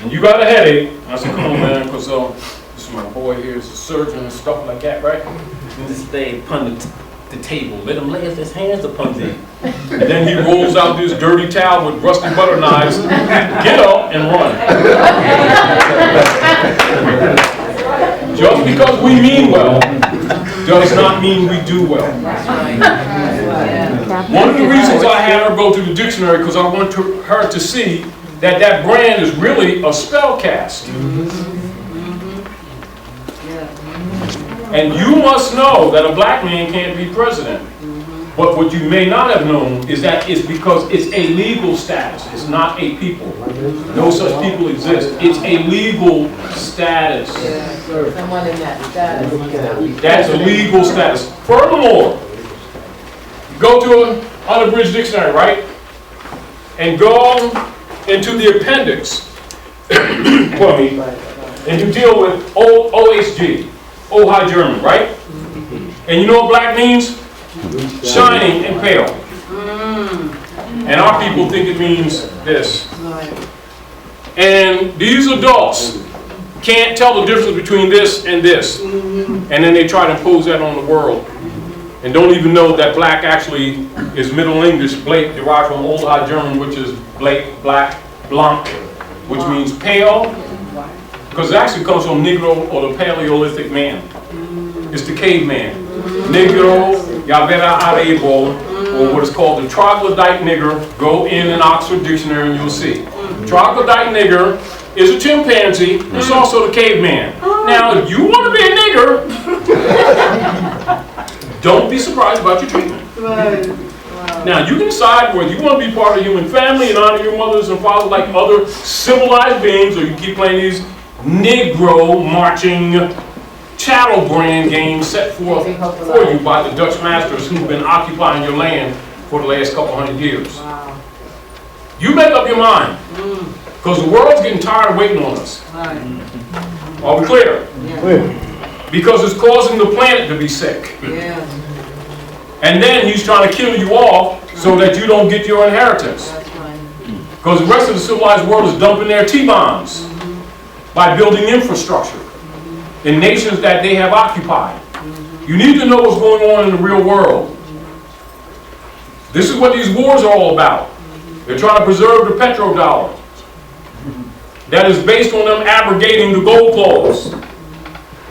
and you got a headache, I said, come on, man, because this is my boy here, is a surgeon and stuff like that, right? And just stay upon the table. Let him lay his hands upon thee. And then he rolls out this dirty towel with rusty butter knives. Get up and run. Just because we mean well does not mean we do well. One of the reasons I had her go to the dictionary because I want her to see that that brand is really a spell cast. And you must know that a black man can't be president. But what you may not have known is that it's because it's a legal status. It's not a people. No such people exist. It's a legal status. Someone in that status. That's a legal status. Furthermore, go to an unabridged dictionary, right? And go into the appendix. Pardon me. And you deal with OHG, Old High German, right? And you know what black means? Shining and pale. And our people think it means this. And these adults can't tell the difference between this and this. And then they try to impose that on the world. And don't even know that black actually is Middle English, Blake, derived from Old High German, which is Blake, black, blanc, which means pale. Because it actually comes from Negro or the Paleolithic man. It's the caveman. Negro, Yavera Arebo, or what is called the troglodyte nigger. Go in an Oxford dictionary and you'll see. Troglodyte nigger is a chimpanzee. It's also the caveman. Now, if you want to be a nigger, don't be surprised about your treatment. Now, you can decide whether you want to be part of the human family and honor your mothers and fathers like other civilized beings, or you keep playing these Negro marching chattel brand games set forth for you by the Dutch masters who've been occupying your land for the last couple hundred years. You make up your mind, because the world's getting tired of waiting on us. Are we clear? Because it's causing the planet to be sick. And then he's trying to kill you off so that you don't get your inheritance. Because the rest of the civilized world is dumping their T-bombs by building infrastructure in nations that they have occupied. You need to know what's going on in the real world. This is what these wars are all about. They're trying to preserve the petrodollar. That is based on them abrogating the gold clause.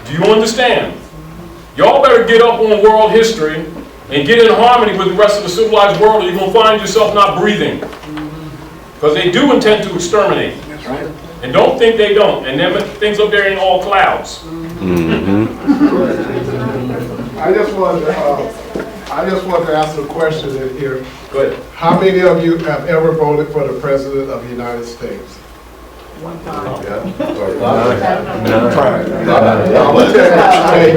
Do you understand? Y'all better get up on world history and get in harmony with the rest of the civilized world, or you're going to find yourself not breathing. Because they do intend to exterminate. That's right. And don't think they don't. And them things up there ain't all clouds. I just wanted to ask a question here. Go ahead. How many of you have ever voted for the President of the United States? One time.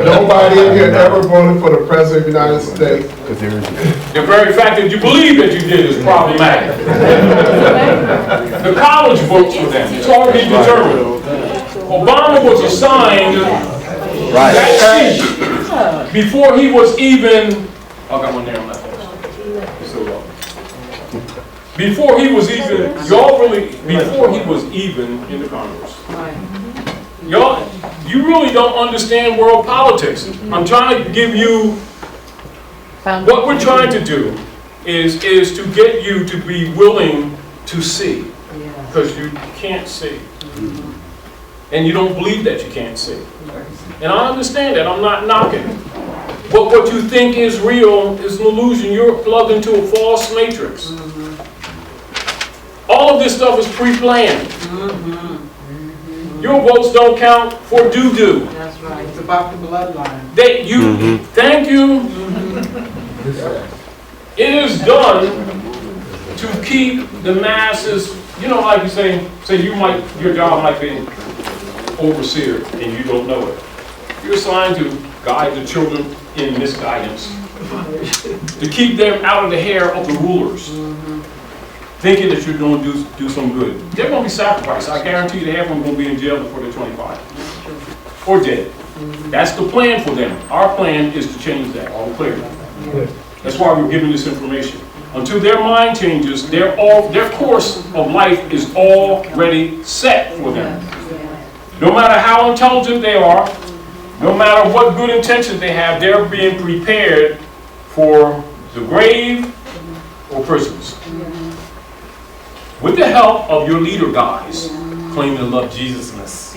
Nobody in here ever voted for the President of the United States. The very fact that you believe that you did is problematic. The college votes for them. It's already determined. Obama was assigned that seat Before he was even, I got one there on that phone. Before he was even, before he was even in the Congress. Y'all, you really don't understand world politics. I'm trying to give you, what we're trying to do is to get you to be willing to see. Because you can't see. And you don't believe that you can't see. And I understand that, I'm not knocking. But what you think is real is an illusion. You're plugged into a false matrix. All of this stuff is pre-planned. Your votes don't count for doo-doo. That's right. It's about the bloodline. Thank you. It is done to keep the masses, you know, like you say your job might be overseer and you don't know it. You're assigned to guide the children in misguidance. To keep them out of the hair of the rulers. Thinking that you're going to do some good. They're going to be sacrificed. I guarantee you half of them are going to be in jail before they're 25. Or dead. That's the plan for them. Our plan is to change that. All clear. That's why we're giving this information. Until their mind changes, their course of life is already set for them. No matter how intelligent they are, no matter what good intentions they have, they're being prepared for the grave or prisons. With the help of your leader guys, claiming to love Jesusness,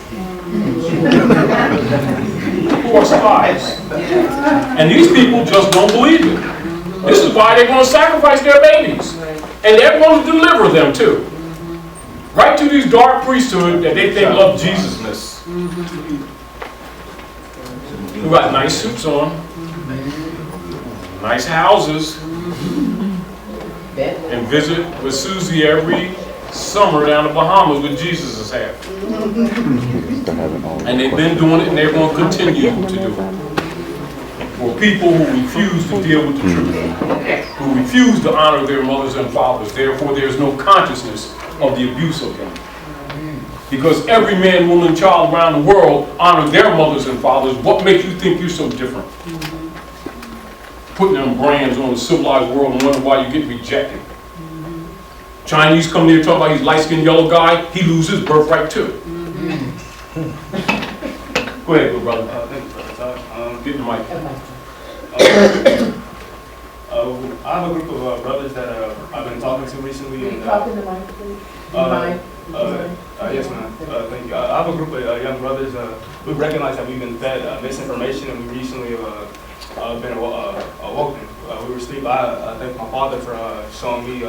who are spies. And these people just don't believe it. This is why they're going to sacrifice their babies. And they're going to deliver them too. Right to these dark priesthood that they think love Jesusness. Who got nice suits on, nice houses, and visit with Susie every summer down the Bahamas with Jesus is at. And they've been doing it and they're going to continue to do it. For people who refuse to deal with the truth, who refuse to honor their mothers and fathers, therefore there's no consciousness of the abuse of them. Because every man, woman, child around the world honor their mothers and fathers. What makes you think you're so different? Putting them brands on the civilized world and wonder why you get rejected. Chinese come there and talk about he's light-skinned yellow guy, he loses his birthright too. Go ahead, good brother. Thank you, brother. Get the mic. I have a group of brothers that I've been talking to recently. Can you And, talk in the mic, please? yes, ma'am. Thank you. I have a group of young brothers who recognize that we've been fed misinformation, and we recently been awoken. We were asleep. I thank my father for showing me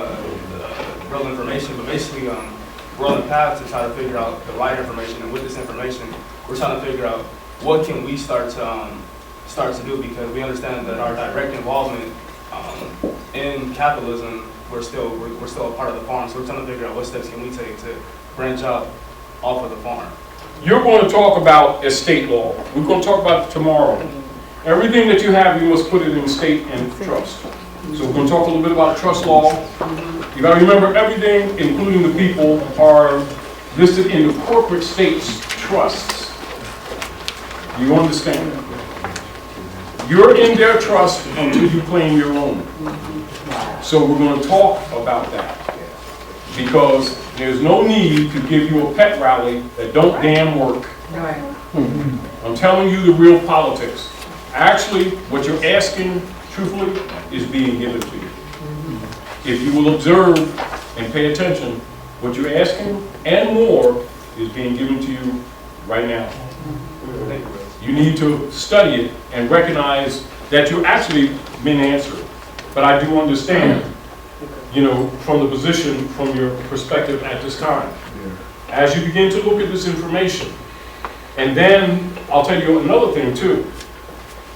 real information, but basically we're on the path to try to figure out the right information, and with this information, we're trying to figure out what can we start to do, because we understand that our direct involvement in capitalism, we're still a part of the farm. So we're trying to figure out what steps can we take to branch out off of the farm. You're going to talk about estate law. We're going to talk about it tomorrow. Everything that you have, you must put it in estate and trust. So we're going to talk a little bit about trust law. You got to remember everything, including the people, are listed in the corporate state's trusts. You understand that? You're in their trust until you claim your own. So we're going to talk about that. Because there's no need to give you a pet rally that don't damn work. I'm telling you the real politics. Actually, what you're asking, truthfully, is being given to you. If you will observe and pay attention, what you're asking and more is being given to you right now. You need to study it and recognize that you're actually being answered. But I do understand, you know, from the position, from your perspective at this time. As you begin to look at this information, and then I'll tell you another thing too.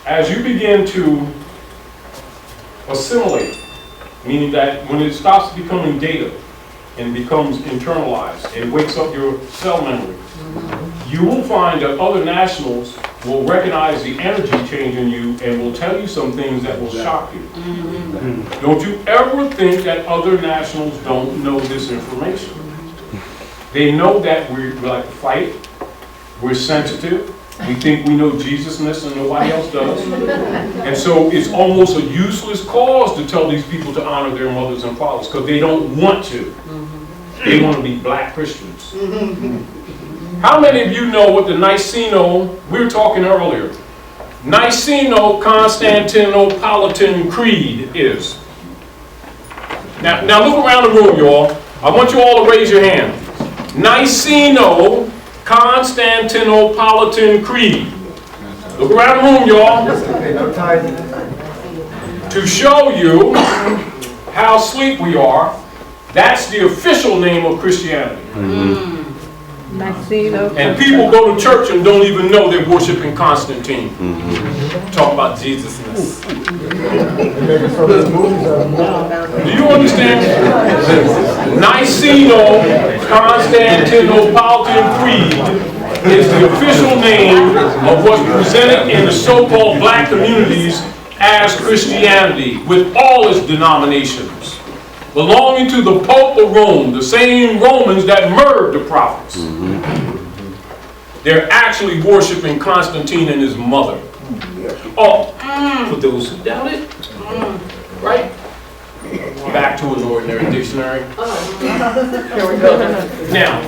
As you begin to assimilate, meaning that when it stops becoming data and becomes internalized and wakes up your cell memory, you will find that other nationals will recognize the energy change in you and will tell you some things that will shock you. Don't you ever think that other nationals don't know this information. They know that we like to fight, we're sensitive, We think we know Jesusness and nobody else does. And so it's almost a useless cause to tell these people to honor their mothers and fathers because they don't want to. They want to be black Christians. How many of you know what the Niceno, we were talking earlier, Niceno-Constantinopolitan Creed is? Now look around the room, y'all. I want you all to raise your hand. Niceno-Constantinopolitan Creed. Look around the room, y'all. To show you how asleep we are, that's the official name of Christianity. And people go to church and don't even know they're worshiping Constantine. Talk about Jesusness. Do you understand? Niceno-Constantinopolitan Creed is the official name of what's presented in the so-called black communities as Christianity, with all its denominations, belonging to the Pope of Rome, the same Romans that murdered the prophets. They're actually worshiping Constantine and his mother. Oh, for those who doubt it, right? Back to an ordinary dictionary. Now,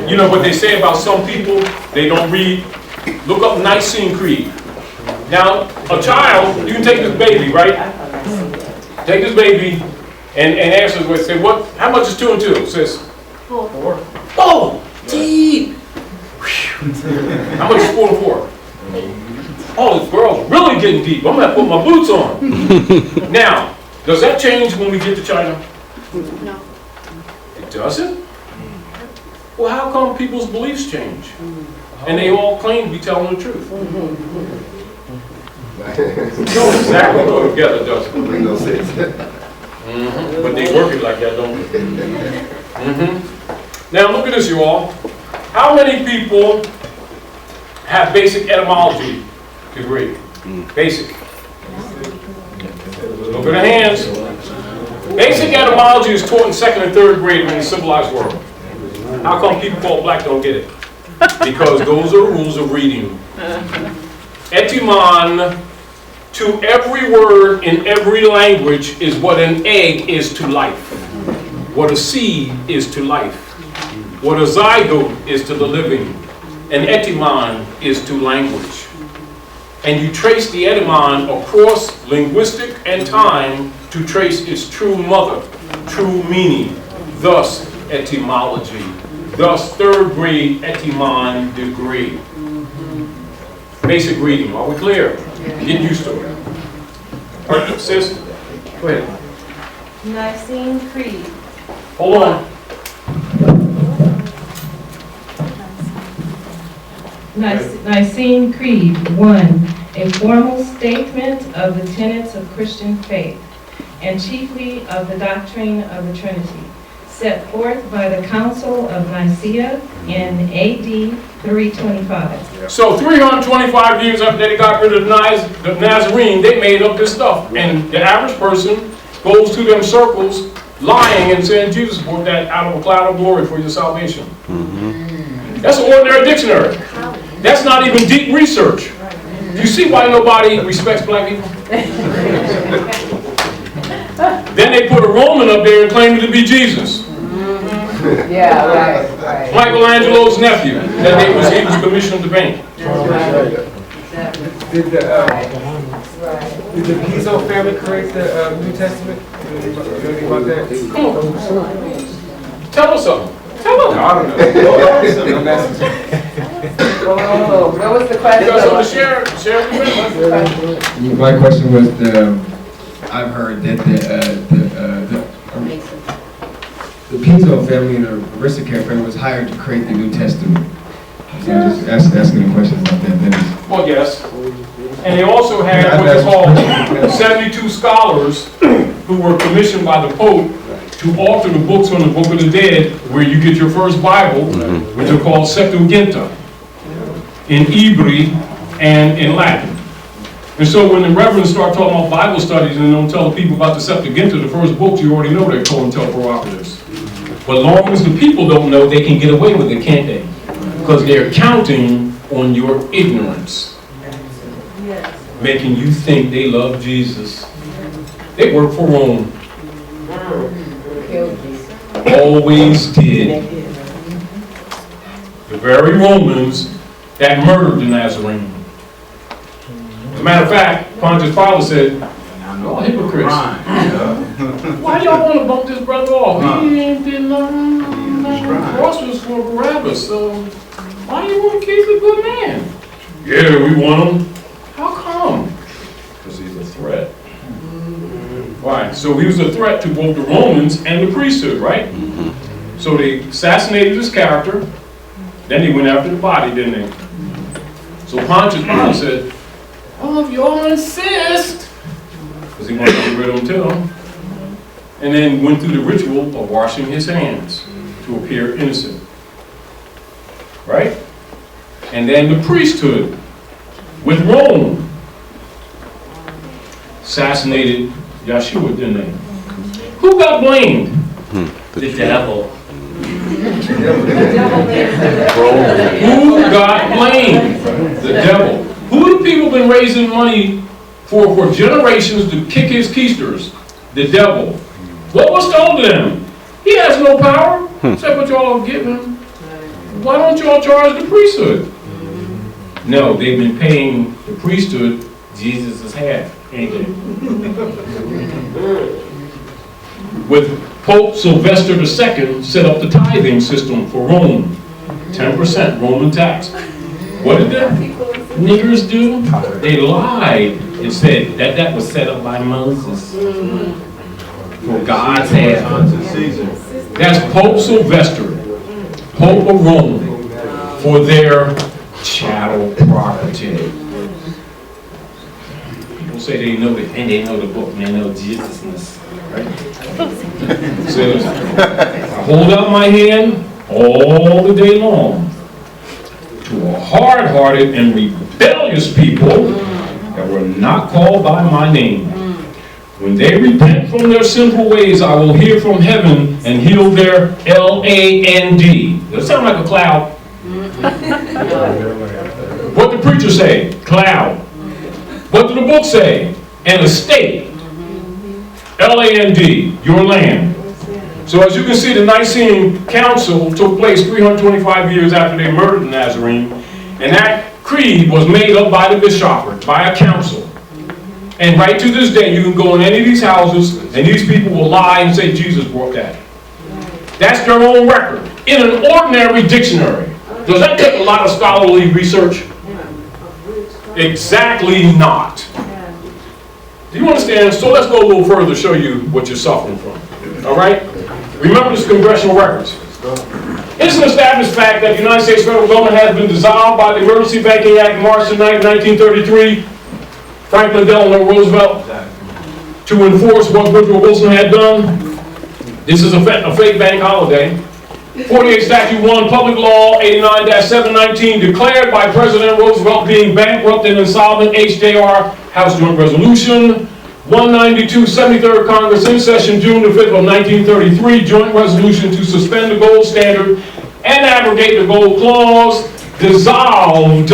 you know what they say about some people, they don't read. Look up Nicene Creed. Now, a child, you can take this baby, right? Take this baby and answer the way, say, what? How much is 2 and 2? It says 4. Oh, deep. How much is 4 and 4? Oh, this girl's really getting deep. I'm gonna have to put my boots on. Now, does that change when we get to China? No. It doesn't? Well, how come people's beliefs change? And they all claim to be telling the truth. Don't exactly go together, does it? No sense. But they work it like that, don't they? Now look at this, you all. How many people have basic etymology degree? Basic. Look at the hands. Basic etymology is taught in 2nd and 3rd grade in the civilized world. How come people called black don't get it? Because those are rules of reading. Etymon, to every word in every language, is what an egg is to life, what a seed is to life, what a zygote is to the living. An etymon is to language. And you trace the etymon across linguistic and time to trace its true mother, true meaning, thus etymology, thus 3rd grade etymon degree. Basic reading, are we clear? Get used to it. All right, sis, go ahead. Nicene Creed. Hold on. Nicene Creed, 1, a formal statement of the tenets of Christian faith, and chiefly of the doctrine of the Trinity, set forth by the Council of Nicaea in AD 325. So 325 years after they got rid of the Nazarene, they made up this stuff. And the average person goes to them circles lying and saying Jesus brought that out of a cloud of glory for your salvation. That's an ordinary dictionary. That's not even deep research. Do you see why nobody respects black people? Then they put a Roman up there and claimed it to be Jesus. Yeah, right. Michelangelo's nephew. That he was commissioned to paint. Did the Piso family create the New Testament? You know anything about that? Tell us something. Tell us. I don't know. What was the question? You got something to share with me? My question was, I've heard that the Piso family and the Aristocrat family was hired to create the New Testament. So I'm just asking the questions about that. Well, yes. And they also had what they called 72 scholars who were commissioned by the Pope to author the books on the Book of the Dead, where you get your first Bible, which are called Septuaginta, in Hebrew and in Latin. And so when the reverends start talking about Bible studies and they don't tell the people about the Septuaginta, the first books, you already know they're COINTELPRO operatives. But long as the people don't know, they can get away with it, can't they? Because they're counting on your ignorance, making you think they love Jesus. They work for Rome. Always did. The very Romans that murdered the Nazarene. As a matter of fact, Pontius Pilate said, "Y'all hypocrites. Why y'all want to bump this brother off? He ain't been the cross was for Barabbas, so why do you want to keep the good man?" "Yeah, we want him." "How come?" "Because he's a threat." Why? So he was a threat to both the Romans and the priesthood, right? So they assassinated his character, then they went after the body, didn't they? So Pontius Pilate said, "Oh, if y'all insist," because he wanted to get rid of him too, and then went through the ritual of washing his hands to appear innocent, right? And then the priesthood with Rome assassinated Yeshua, didn't they? Who got blamed? The devil. Who got blamed? The devil. Who the people been raising money for generations to kick his keisters? The devil. What was told to them? He has no power, except what y'all give him. Why don't y'all charge the priesthood? No, they've been paying the priesthood Jesus' half, ain't they? With Pope Sylvester II set up the tithing system for Rome. 10% Roman tax. What did the niggers do? They lied and said that was set up by Moses for God's hand. That's Pope Sylvester, Pope of Rome, for their chattel property. People say they know it, and they know the book, and they know Jesus-ness. Right? Says, "I hold out my hand all the day long to a hard-hearted and rebellious people that were not called by my name. When they repent from their sinful ways, I will hear from heaven and heal their land." Does that sound like a cloud? What the preacher say? Cloud. What did the book say? An estate. Land, your land. So as you can see, the Nicene Council took place 325 years after they murdered the Nazarene, and that creed was made up by the bishopric, by a council. And right to this day, you can go in any of these houses, and these people will lie and say Jesus brought that. That's their own record, in an ordinary dictionary. Does that take a lot of scholarly research? Exactly not. Do you understand? So let's go a little further to show you what you're suffering from. All right? Remember this congressional records. It's an established fact that the United States federal government has been dissolved by the Emergency Banking Act March 9, 1933. Franklin Delano Roosevelt to enforce what Woodrow Wilson had done. This is a fake bank holiday. 48 Statute 1, Public Law 89-719, declared by President Roosevelt being bankrupt and insolvent, HJR, House Joint Resolution. 192, 73rd Congress in session, June the 5th of 1933, joint resolution to suspend the gold standard and abrogate the gold clause, dissolved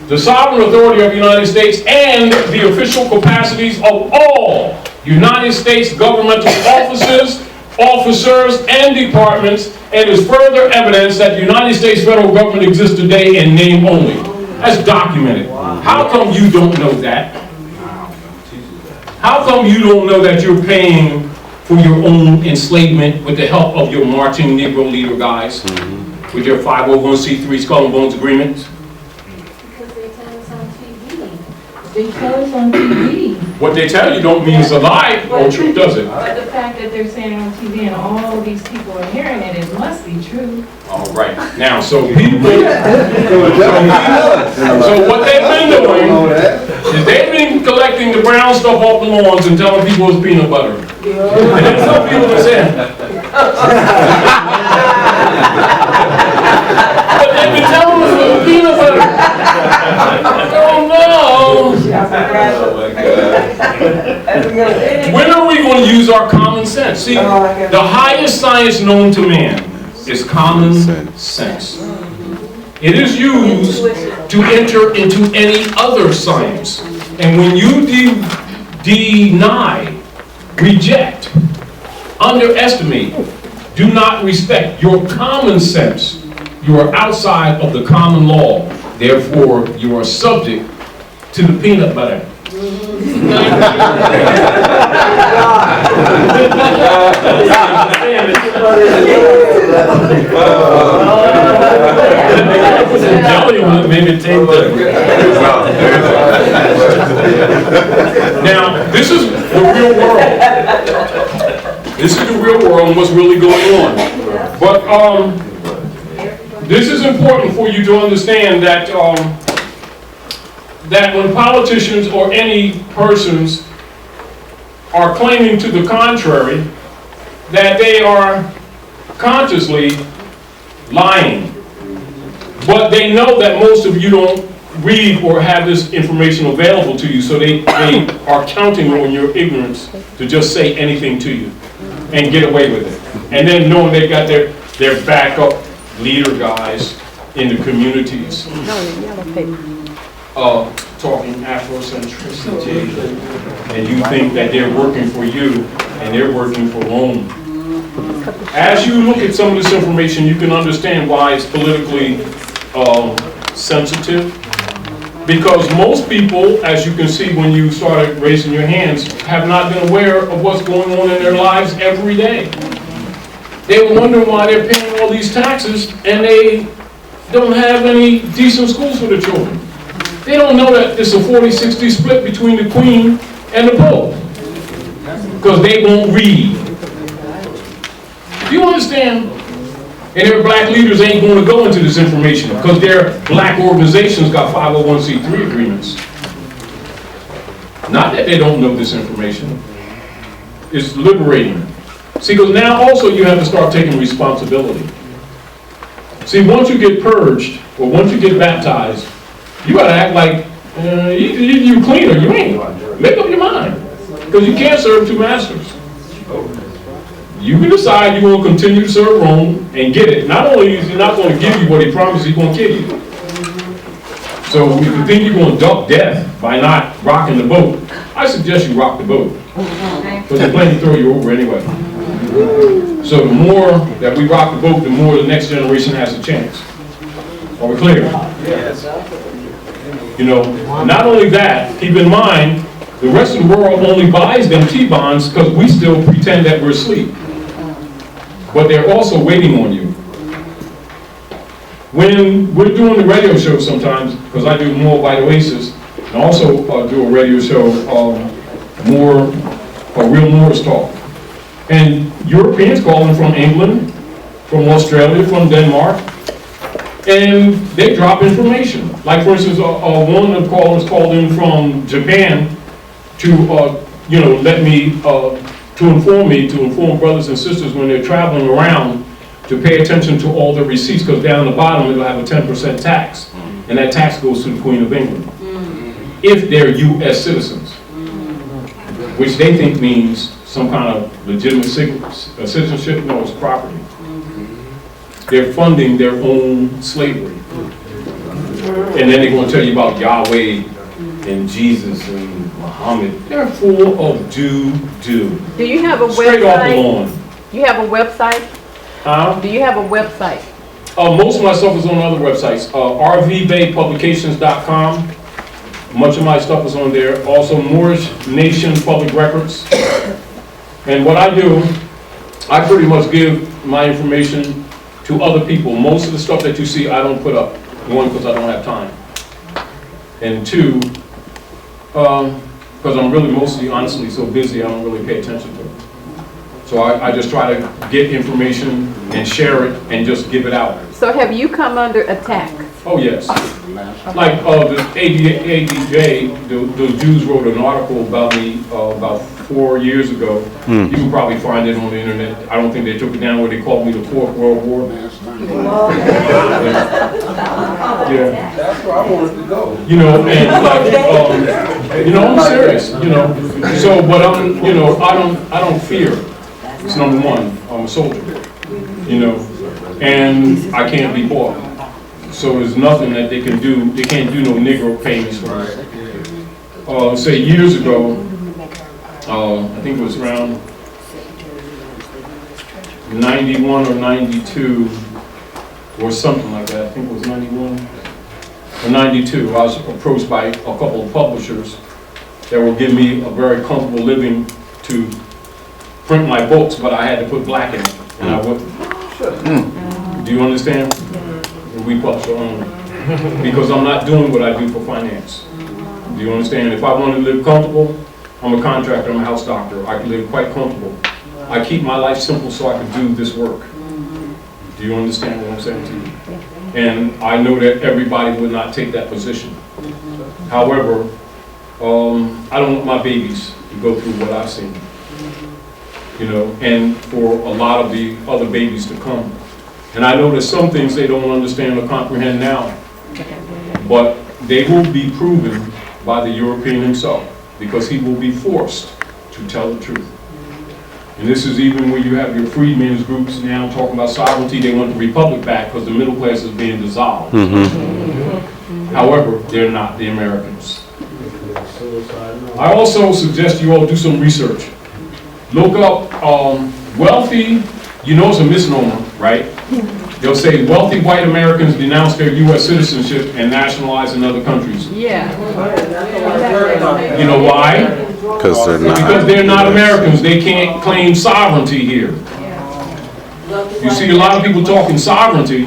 the sovereign authority of the United States and the official capacities of all United States governmental officers, and departments, and is further evidence that the United States federal government exists today in name only. That's documented. How come you don't know that? How come you don't know that you're paying for your own enslavement with the help of your marching Negro leader guys, with your 501c3 Skull and Bones agreements? Because they tell us on TV. They tell us on TV. What they tell you don't mean it's a lie or true, does it? But the fact that they're saying on TV and all these people are hearing it, it must be true. All right. Now, so people, so what they've been doing is they've been collecting the brown stuff off the lawns and telling people it's peanut butter. And then some people are saying, but they've been telling us it's peanut butter. Oh no. When are we going to use our common sense? See, the highest science known to man is common sense. It is used to enter into any other science. And when you deny, reject, underestimate, do not respect your common sense, you are outside of the common law. Therefore, you are subject to the peanut butter. Jelly on it, maybe taste different. Now, this is the real world. This is the real world and what's really going on. But this is important for you to understand that that when politicians or any persons are claiming to the contrary, that they are consciously lying. But they know that most of you don't read or have this information available to you, so they are counting on your ignorance to just say anything to you and get away with it. And then knowing they got their backup leader guys in the communities talking Afrocentricity, and you think that they're working for you and they're working for Rome. As you look at some of this information, you can understand why it's politically sensitive. Because most people, as you can see when you started raising your hands, have not been aware of what's going on in their lives every day. They were wondering why they're paying all these taxes and they don't have any decent schools for their children. They don't know that it's a 40-60 split between the Queen and the Pope. Because they won't read. Do you understand? And their black leaders ain't going to go into this information because their black organizations got 501c3 agreements. Not that they don't know this information. It's liberating. See, because now also you have to start taking responsibility. See, once you get purged, or once you get baptized, you got to act like you clean or you ain't. Make up your mind. Because you can't serve two masters. You can decide you want to continue to serve Rome and get it. Not only is he not going to give you what he promised, he's going to kill you. So if you think you're going to duck death by not rocking the boat, I suggest you rock the boat. Because they're planning to throw you over anyway. So the more that we rock the boat, the more the next generation has a chance. Are we clear? Yes. You know, not only that, keep in mind, the rest of the world only buys them T-bonds because we still pretend that we're asleep. But they're also waiting on you. When we're doing the radio show sometimes, because I do more by Oasis, and also do a radio show, Real Morris Talk. And Europeans calling from England, from Australia, from Denmark, and they drop information. Like for instance, one of the callers called in from Japan to let me to inform brothers and sisters when they're traveling around to pay attention to all the receipts, because down the bottom it'll have a 10% tax, and that tax goes to the Queen of England if they're U.S. citizens, which they think means some kind of legitimate citizenship. No, it's property. They're funding their own slavery. And then they're going to tell you about Yahweh and Jesus and Muhammad. They're full of do. Do you have a Straight website? off the lawn. Do you have a website? Huh? Do you have a website? Most of my stuff is on other websites. rvbaypublications.com. Much of my stuff is on there. Also, Moorish Nation Public Records. And what I do, I pretty much give my information to other people. Most of the stuff that you see, I don't put up. One, because I don't have time. And two, because I'm really mostly, honestly, so busy, I don't really pay attention to it. So I just try to get information and share it and just give it out. So have you come under attack? Oh, yes. Like the ADJ, the Jews wrote an article about me about 4 years ago. You can probably find it on the internet. I don't think they took it down where they called me the Fourth World War. Yeah. That's where I wanted to go. You know, and like, I'm serious, So, but I don't fear. It's number one. I'm a soldier, and I can't be bought. So there's nothing that they can do. They can't do no Negro payments for us. Say years ago, I think it was around 91 or 92 or something like that. I think it was 91 or 92. I was approached by a couple of publishers that were giving me a very comfortable living to print my books, but I had to put black in it, and I wouldn't. Do you understand? We publish our own. Because I'm not doing what I do for finance. Do you understand? If I want to live comfortable, I'm a contractor, I'm a house doctor. I can live quite comfortable. I keep my life simple so I can do this work. Do you understand what I'm saying to you? And I know that everybody would not take that position. However, I don't want my babies to go through what I've seen. You know, and for a lot of the other babies to come. And I know there's some things they don't understand or comprehend now, but they will be proven by the European himself, because he will be forced to tell the truth. And this is even when you have your freedmen's groups now talking about sovereignty. They want the republic back because the middle class is being dissolved. However, they're not the Americans. I also suggest you all do some research. Look up wealthy, you know it's a misnomer, right? They'll say wealthy white Americans denounce their U.S. citizenship and nationalize in other countries. Yeah. You know why? Because they're not. Because they're not Americans. They can't claim sovereignty here. You see a lot of people talking sovereignty,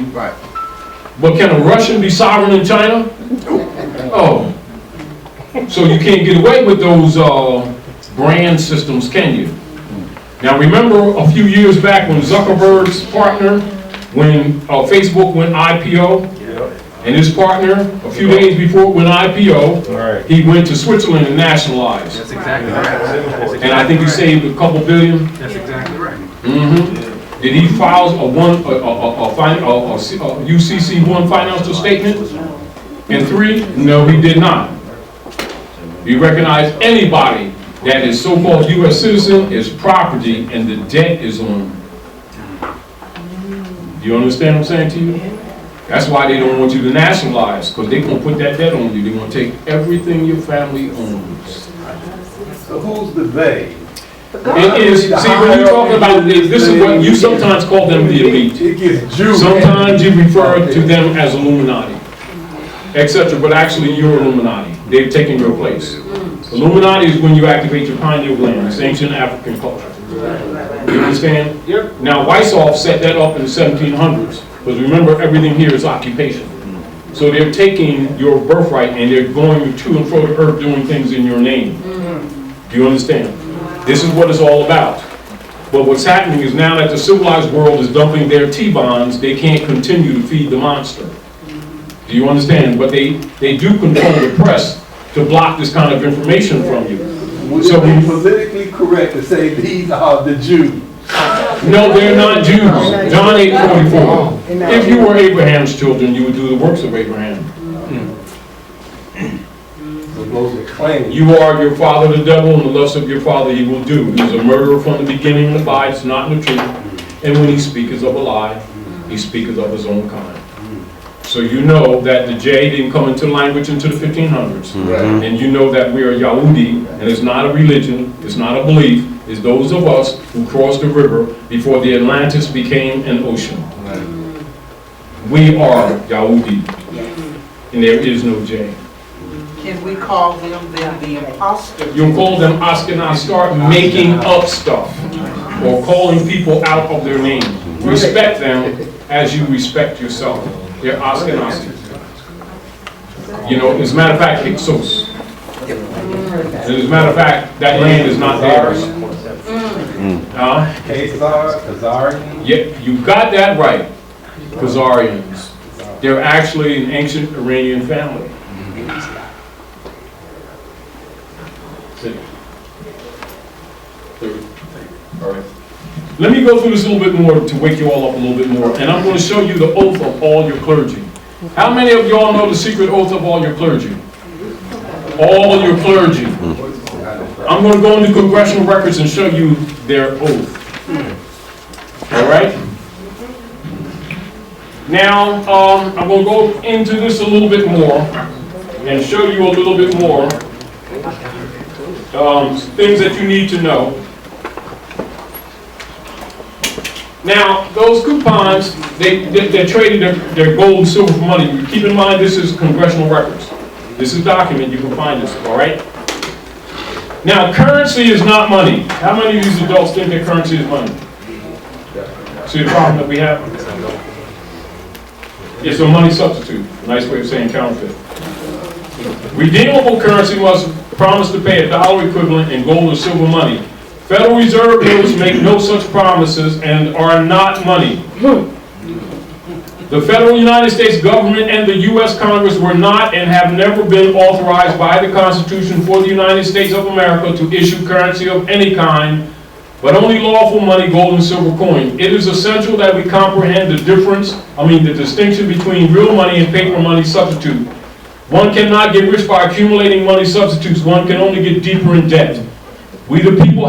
but can a Russian be sovereign in China? Oh. So you can't get away with those brand systems, can you? Now remember a few years back when Zuckerberg's partner, when Facebook went IPO, and his partner, a few days before it went IPO, he went to Switzerland and nationalized. That's exactly right. And I think he saved a couple billion. That's exactly right. Did he file a UCC 1 financial statement? And 3? No, he did not. He recognized anybody that is so-called U.S. citizen is property and the debt is on them. Do you understand what I'm saying to you? That's why they don't want you to nationalize, because they're going to put that debt on you. They're going to take everything your family owns. So who's the they? It is, see, when you're talking about this is what you sometimes call them the elite. Sometimes you refer to them as Illuminati, etc., but actually you're Illuminati. They've taken your place. Illuminati is when you activate your pineal gland. It's ancient African culture. You understand? Yep. Now, Weishaupt set that up in the 1700s, because remember, everything here is occupation. So they're taking your birthright and they're going to and fro the earth doing things in your name. Do you understand? This is what it's all about. But what's happening is now that the civilized world is dumping their T-bonds, they can't continue to feed the monster. Do you understand? But they do control the press to block this kind of information from you. Would it be politically correct to say these are the Jews? No, they're not Jews. John 8:44. If you were Abraham's children, you would do the works of Abraham. You are your father the devil, and the lusts of your father he will do. He is a murderer from the beginning and abides not in the truth. And when he speaketh of a lie, he speaketh of his own kind. So you know that the J didn't come into language until the 1500s. And you know that we are Yahudi, and it's not a religion, it's not a belief, it's those of us who crossed the river before the Atlantis became an ocean. We are Yahudi, and there is no J. Can we call them the imposters? You call them Ashkenaz. Start making up stuff or calling people out of their name. Respect them as you respect yourself. They're Ashkenazi. You know, as a matter of fact, Hyksos. As a matter of fact, that land is not theirs. Khazarians? Yeah, you got that right. Khazarians. They're actually an ancient Iranian family. All right. Let me go through this a little bit more to wake you all up a little bit more, and I'm going to show you the oath of all your clergy. How many of y'all know the secret oath of all your clergy? All your clergy. I'm going to go into congressional records and show you their oath. All right? Now, I'm going to go into this a little bit more and show you a little bit more things that you need to know. Now, those coupons, they're trading their gold and silver for money. Keep in mind, this is congressional records. This is document, you can find this, all right? Now, currency is not money. How many of these adults think that currency is money? See the problem that we have? It's a money substitute, a nice way of saying counterfeit. Redeemable currency must promise to pay a dollar equivalent in gold or silver money. Federal Reserve notes make no such promises and are not money. The federal United States government and the U.S. Congress were not and have never been authorized by the Constitution for the United States of America to issue currency of any kind, but only lawful money, gold and silver coin. It is essential that we comprehend the distinction between real money and paper money substitute. One cannot get rich by accumulating money substitutes. One can only get deeper in debt. We the people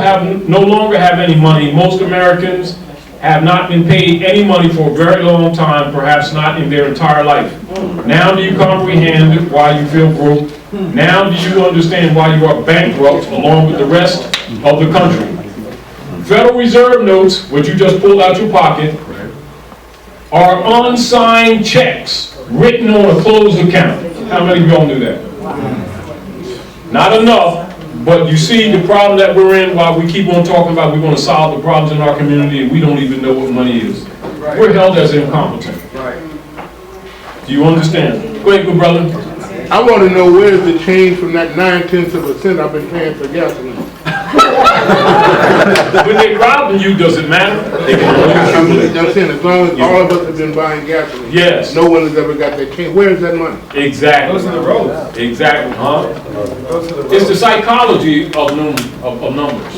no longer have any money. Most Americans have not been paid any money for a very long time, perhaps not in their entire life. Now do you comprehend why you feel broke? Now do you understand why you are bankrupt along with the rest of the country? Federal Reserve notes, which you just pulled out your pocket, are unsigned checks written on a closed account. How many of y'all knew that? Not enough. But you see the problem that we're in while we keep on talking about we want to solve the problems in our community and we don't even know what money is. Right. We're held as incompetent. Right. Do you understand? Go ahead, good brother. I want to know where is the change from that 9/10% I've been paying for gasoline. When they're robbing you, does it matter? They can I'm saying as long as all of us have been buying gasoline, yes, no one has ever got that change. Where is that money? Exactly. Those are the roads. Exactly. It's the psychology of numbers.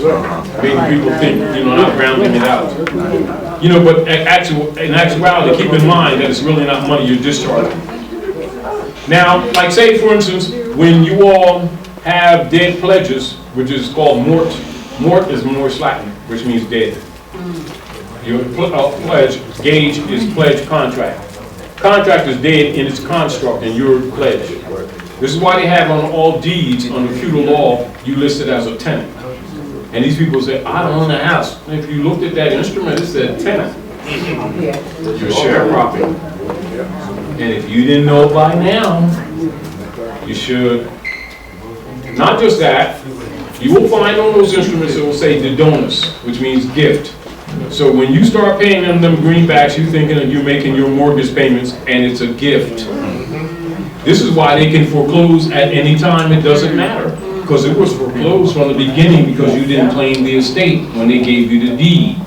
Making people think, not rounding it out. But in actuality, keep in mind that it's really not money you're discharging. Now, like say for instance, when you all have dead pledges, which is called mort. Mort is Moorish Latin, which means dead. Your pledge, gage is pledge contract. Contract is dead in its construct and your pledge. This is why they have on all deeds under feudal law, you listed as a tenant. And these people say, I don't own a house. And if you looked at that instrument, it said tenant. Your sharecropping. And if you didn't know by now, you should. Not just that, you will find on those instruments it will say dedonus, which means gift. So when you start paying them greenbacks, you're thinking that you're making your mortgage payments and it's a gift. This is why they can foreclose at any time, it doesn't matter. Because it was foreclosed from the beginning because you didn't claim the estate when they gave you the deed.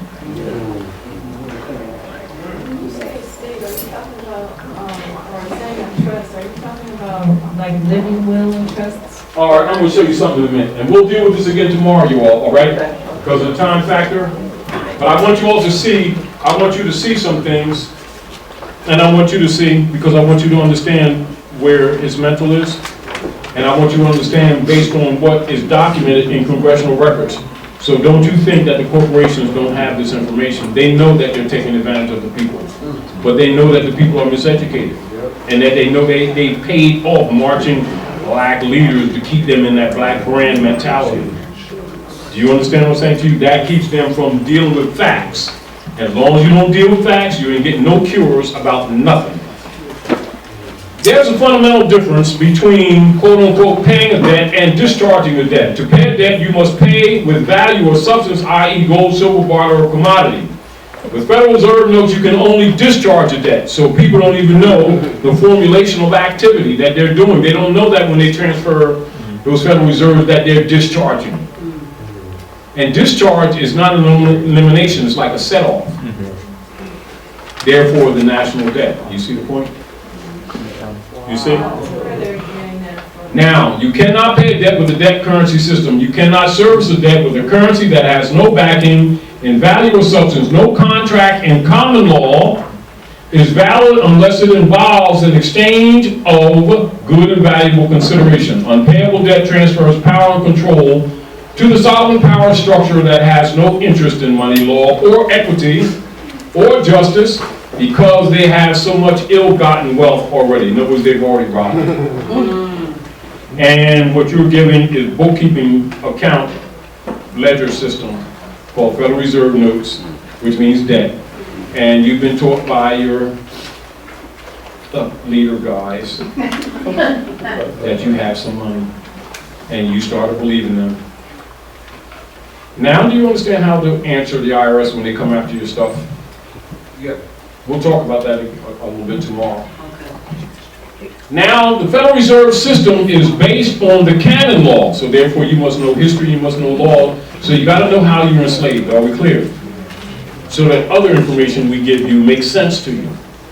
Like living will and trusts? All right, I'm going to show you something in a minute. And we'll deal with this again tomorrow, you all right? Because of the time factor. But I want you all to see, I want you to see some things. And I want you to see, because I want you to understand where his mental is. And I want you to understand based on what is documented in congressional records. So don't you think that the corporations don't have this information. They know that they're taking advantage of the people. But they know that the people are miseducated. And that they know they paid off marching black leaders to keep them in that black brand mentality. Do you understand what I'm saying to you? That keeps them from dealing with facts. As long as you don't deal with facts, you ain't getting no cures about nothing. There's a fundamental difference between quote-unquote paying a debt and discharging a debt. To pay a debt, you must pay with value or substance, i.e. gold, silver, barter, or commodity. With Federal Reserve notes, you can only discharge a debt. So people don't even know the formulation of activity that they're doing. They don't know that when they transfer those Federal Reserves that they're discharging. And discharge is not an elimination, it's like a set-off. Therefore, the national debt. You see the point? You see? Now, you cannot pay a debt with a debt currency system. You cannot service a debt with a currency that has no backing in value or substance. No contract in common law is valid unless it involves an exchange of good and valuable consideration. Unpayable debt transfers power and control to the sovereign power structure that has no interest in money, law, or equity, or justice, because they have so much ill-gotten wealth already. In other words, they've already robbed it. And what you're giving is bookkeeping account ledger system called Federal Reserve Notes, which means debt. And you've been taught by your leader guys that you have some money, and you started believing them. Now do you understand how to answer the IRS when they come after your stuff? Yeah. We'll talk about that a little bit tomorrow. Now, the Federal Reserve System is based on the canon law, so therefore you must know history, you must know law, so you got to know how you're enslaved. Are we clear? So that other information we give you makes sense to you.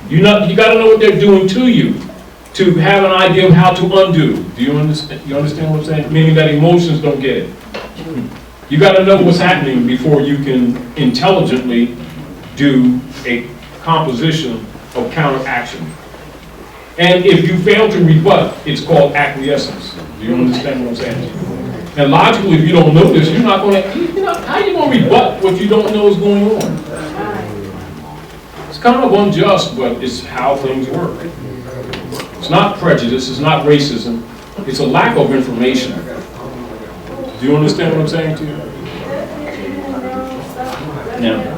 You got to know what they're doing to you to have an idea of how to undo. Do you understand? You understand what I'm saying? Meaning that emotions don't get it. You got to know what's happening before you can intelligently do a composition of counteraction. And if you fail to rebut, it's called acquiescence. Do you understand what I'm saying? And logically, if you don't know this, you're not going to, how are you going to rebut what you don't know is going on? It's kind of unjust, but it's how things work. It's not prejudice, it's not racism, it's a lack of information. Do you understand what I'm saying to you? Yeah.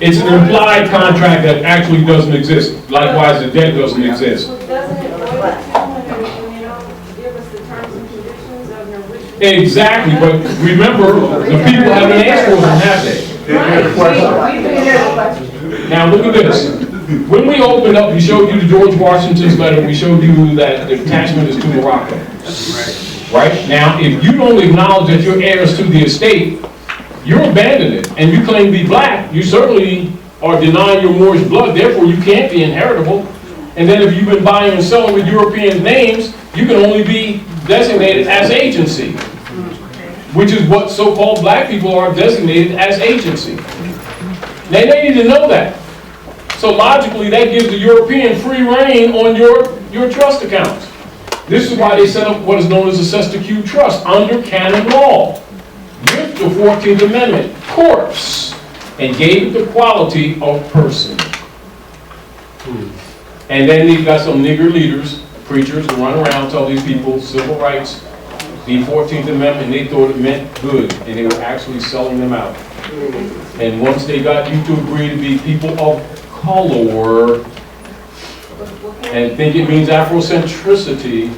It's an implied contract that actually doesn't exist. Likewise, the debt doesn't exist. Exactly, but remember, the people haven't asked for them, have they? Now look at this. When we opened up, we showed you the George Washington's letter, we showed you that the attachment is to Morocco. Right? Now, if you don't acknowledge that you're heirs to the estate, you're abandoning it, and you claim to be black, you certainly are denying your Moorish blood, therefore you can't be inheritable. And then if you've been buying and selling with European names, you can only be designated as agency, which is what so-called black people are designated as agency. They need to know that. So logically, that gives the European free reign on your trust accounts. This is why they set up what is known as a cestui trust under canon law, with the 14th Amendment, corpse, and gave it the quality of person. And then they've got some nigger leaders, preachers, who run around tell these people civil rights, the 14th Amendment, and they thought it meant good, and they were actually selling them out. And once they got you to agree to be people of color, and think it means Afrocentricity,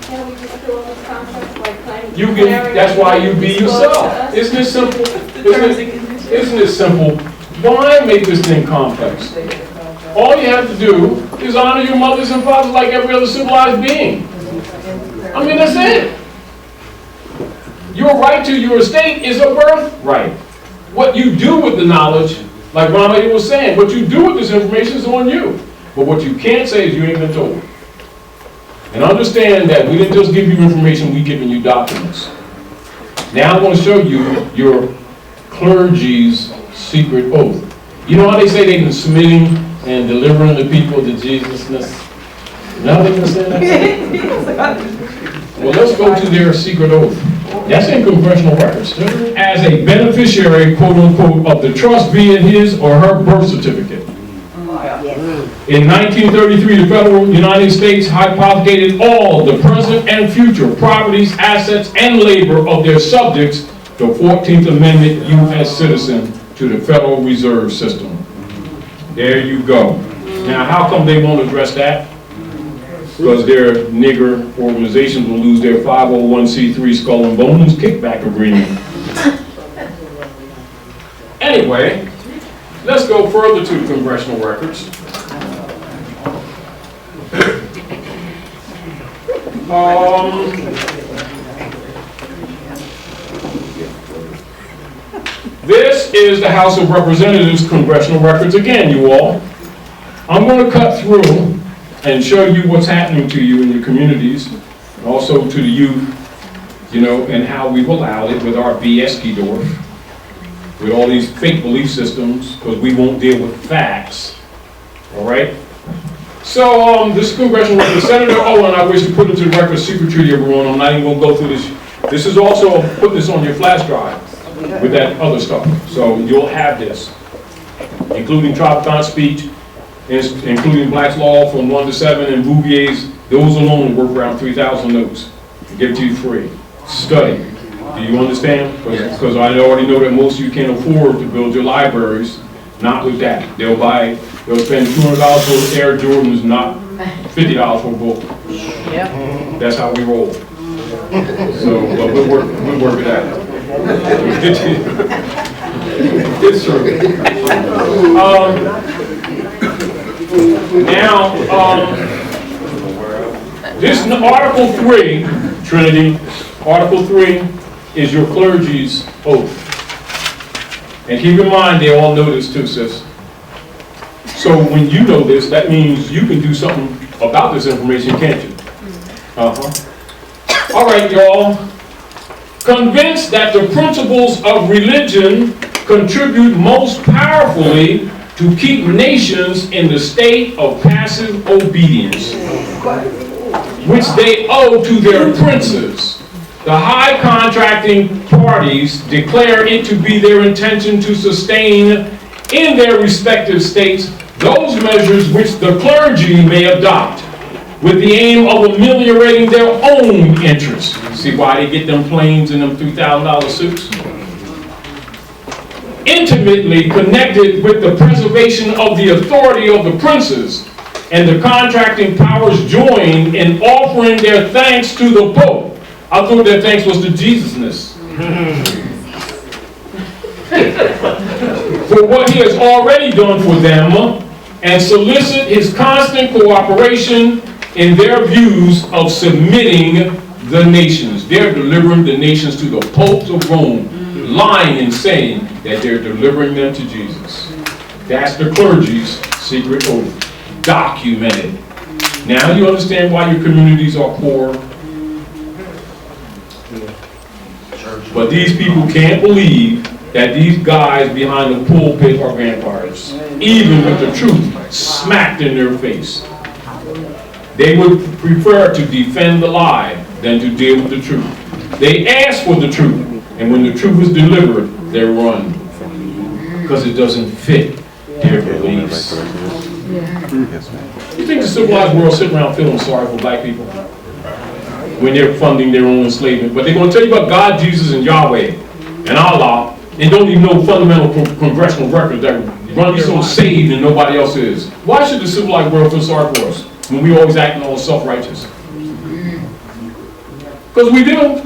you can, that's why you be yourself. Isn't it simple? Isn't it simple? Why make this thing complex? All you have to do is honor your mothers and fathers like every other civilized being. I mean, that's it. Your right to your estate is a birthright. What you do with the knowledge, like Rama was saying, what you do with this information is on you. But what you can't say is you ain't been told. And understand that we didn't just give you information, we've given you documents. Now I'm going to show you your clergy's secret oath. You know how they say they've been submitting and delivering the people to Jesusness? Now they can say that? Well, let's go to their secret oath. That's in congressional records. As a beneficiary, quote unquote, of the trust via his or her birth certificate. In 1933, the federal United States hypothecated all the present and future properties, assets, and labor of their subjects, the 14th Amendment U.S. citizen, to the Federal Reserve System. There you go. Now, how come they won't address that? Because their nigger organizations will lose their 501c3 skull and bones kickback agreement. Anyway, let's go further to the congressional records. This is the House of Representatives congressional records again, you all. I'm going to cut through and show you what's happening to you in your communities, and also to the youth, you know, and how we've allowed it with our BS Dorf, with all these fake belief systems, because we won't deal with facts, all right? So this is congressional record. Senator Owen, I wish to put into the record secretary, everyone. I'm not even going to go through this. This is also putting this on your flash drive with that other stuff. So you'll have this. including Tropicon speech, including Black's Law from 1 to 7, and Bouvier's, those alone are worth around 3,000 notes. Give it to you free. Study. Do you understand? Because I already know that most of you can't afford to build your libraries. Not with that. They'll spend $200 for Air Jordans, not $50 for a book. Yep. That's how we roll. So, but we'll work it out. It's true. This Article 3, Trinity, Article 3 is your clergy's oath. And keep in mind, they all know this too, sis. So when you know this, that means you can do something about this information, can't you? All right, y'all. Convinced that the principles of religion contribute most powerfully to keep nations in the state of passive obedience, which they owe to their princes. The high contracting parties declare it to be their intention to sustain in their respective states those measures which the clergy may adopt with the aim of ameliorating their own interests. See why they get them planes and them $3,000 suits? Intimately connected with the preservation of the authority of the princes, and the contracting powers join in offering their thanks to the Pope. I thought their thanks was to Jesusness. For what he has already done for them, and solicit his constant cooperation in their views of submitting the nations. They're delivering the nations to the popes of Rome, lying and saying that they're delivering them to Jesus. That's the clergy's secret oath, documented. Now you understand why your communities are poor. But these people can't believe that these guys behind the pulpit are vampires, even with the truth smacked in their face. They would prefer to defend the lie than to deal with the truth. They ask for the truth, and when the truth is delivered, they run, because it doesn't fit their beliefs. You think the civilized world sitting around feeling sorry for black people when they're funding their own enslavement? But they're going to tell you about God, Jesus, and Yahweh, and Allah, and don't even know fundamental congressional records that run you so saved and nobody else is. Why should the civilized world feel sorry for us when we always acting all self-righteous? Because we do.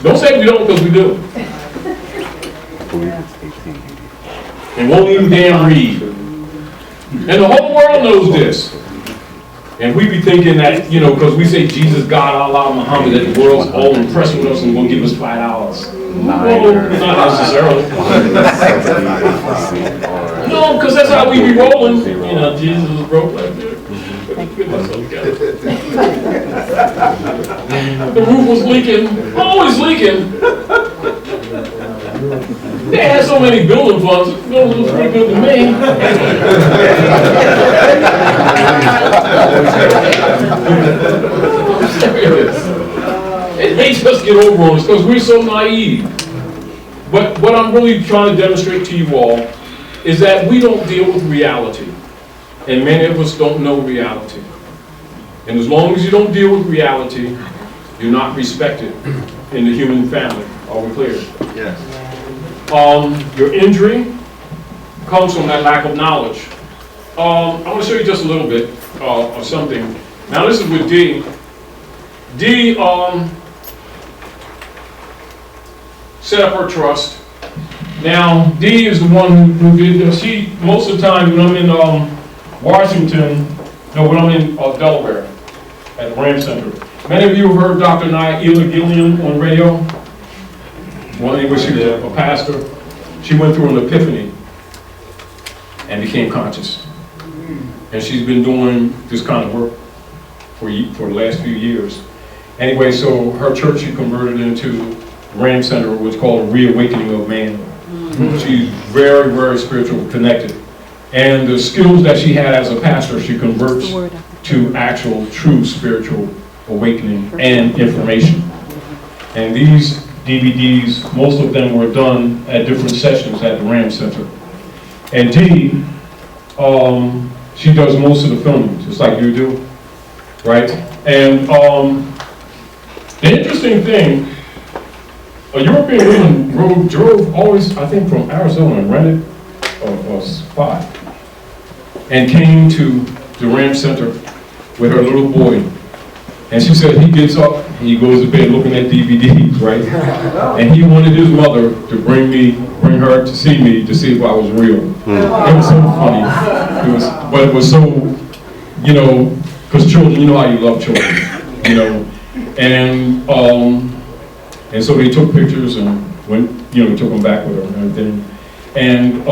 Don't say we don't, because we do. And won't even damn read. And the whole world knows this. And we be thinking that, you know, because we say Jesus, God, Allah, Muhammad, that the world's all impressed with us and will give us $5. Well, not necessarily. No, because that's how we be rolling. You know, Jesus is broke like that. The roof was leaking, always leaking. They had so many building funds, it was pretty good to me. They just get over on us because we're so naive. But what I'm really trying to demonstrate to you all is that we don't deal with reality. And many of us don't know reality. And as long as you don't deal with reality, you're not respected in the human family. Are we clear? Yes. Your injury comes from that lack of knowledge. I want to show you just a little bit of something. Now this is with D. D set up her trust. Now D is the one who did this. She, most of the time when I'm in Washington, no, when I'm in Delaware at the Ram Center. Many of you have heard Dr. Naila Gilliam on radio. One day when she was a pastor, she went through an epiphany and became conscious. And she's been doing this kind of work for the last few years. Anyway, so her church she converted into Ram Center, what's called a reawakening of man. She's very, very spiritual connected. And the skills that she had as a pastor, she converts to actual, true spiritual awakening and information. And these DVDs, most of them were done at different sessions at the Ram Center. And Dee She does most of the filming, just like you do, right? And the interesting thing, a European woman drove always, I think, from Arizona and rented a spot and came to the Ram Center with her little boy. And she said he gets up, he goes to bed looking at DVDs, right? And he wanted his mother to bring her to see me to see if I was real. It was so funny. But it was so, you know, because children, you know how you love children, you know. And so they took pictures and went, you know, took them back with her and everything. And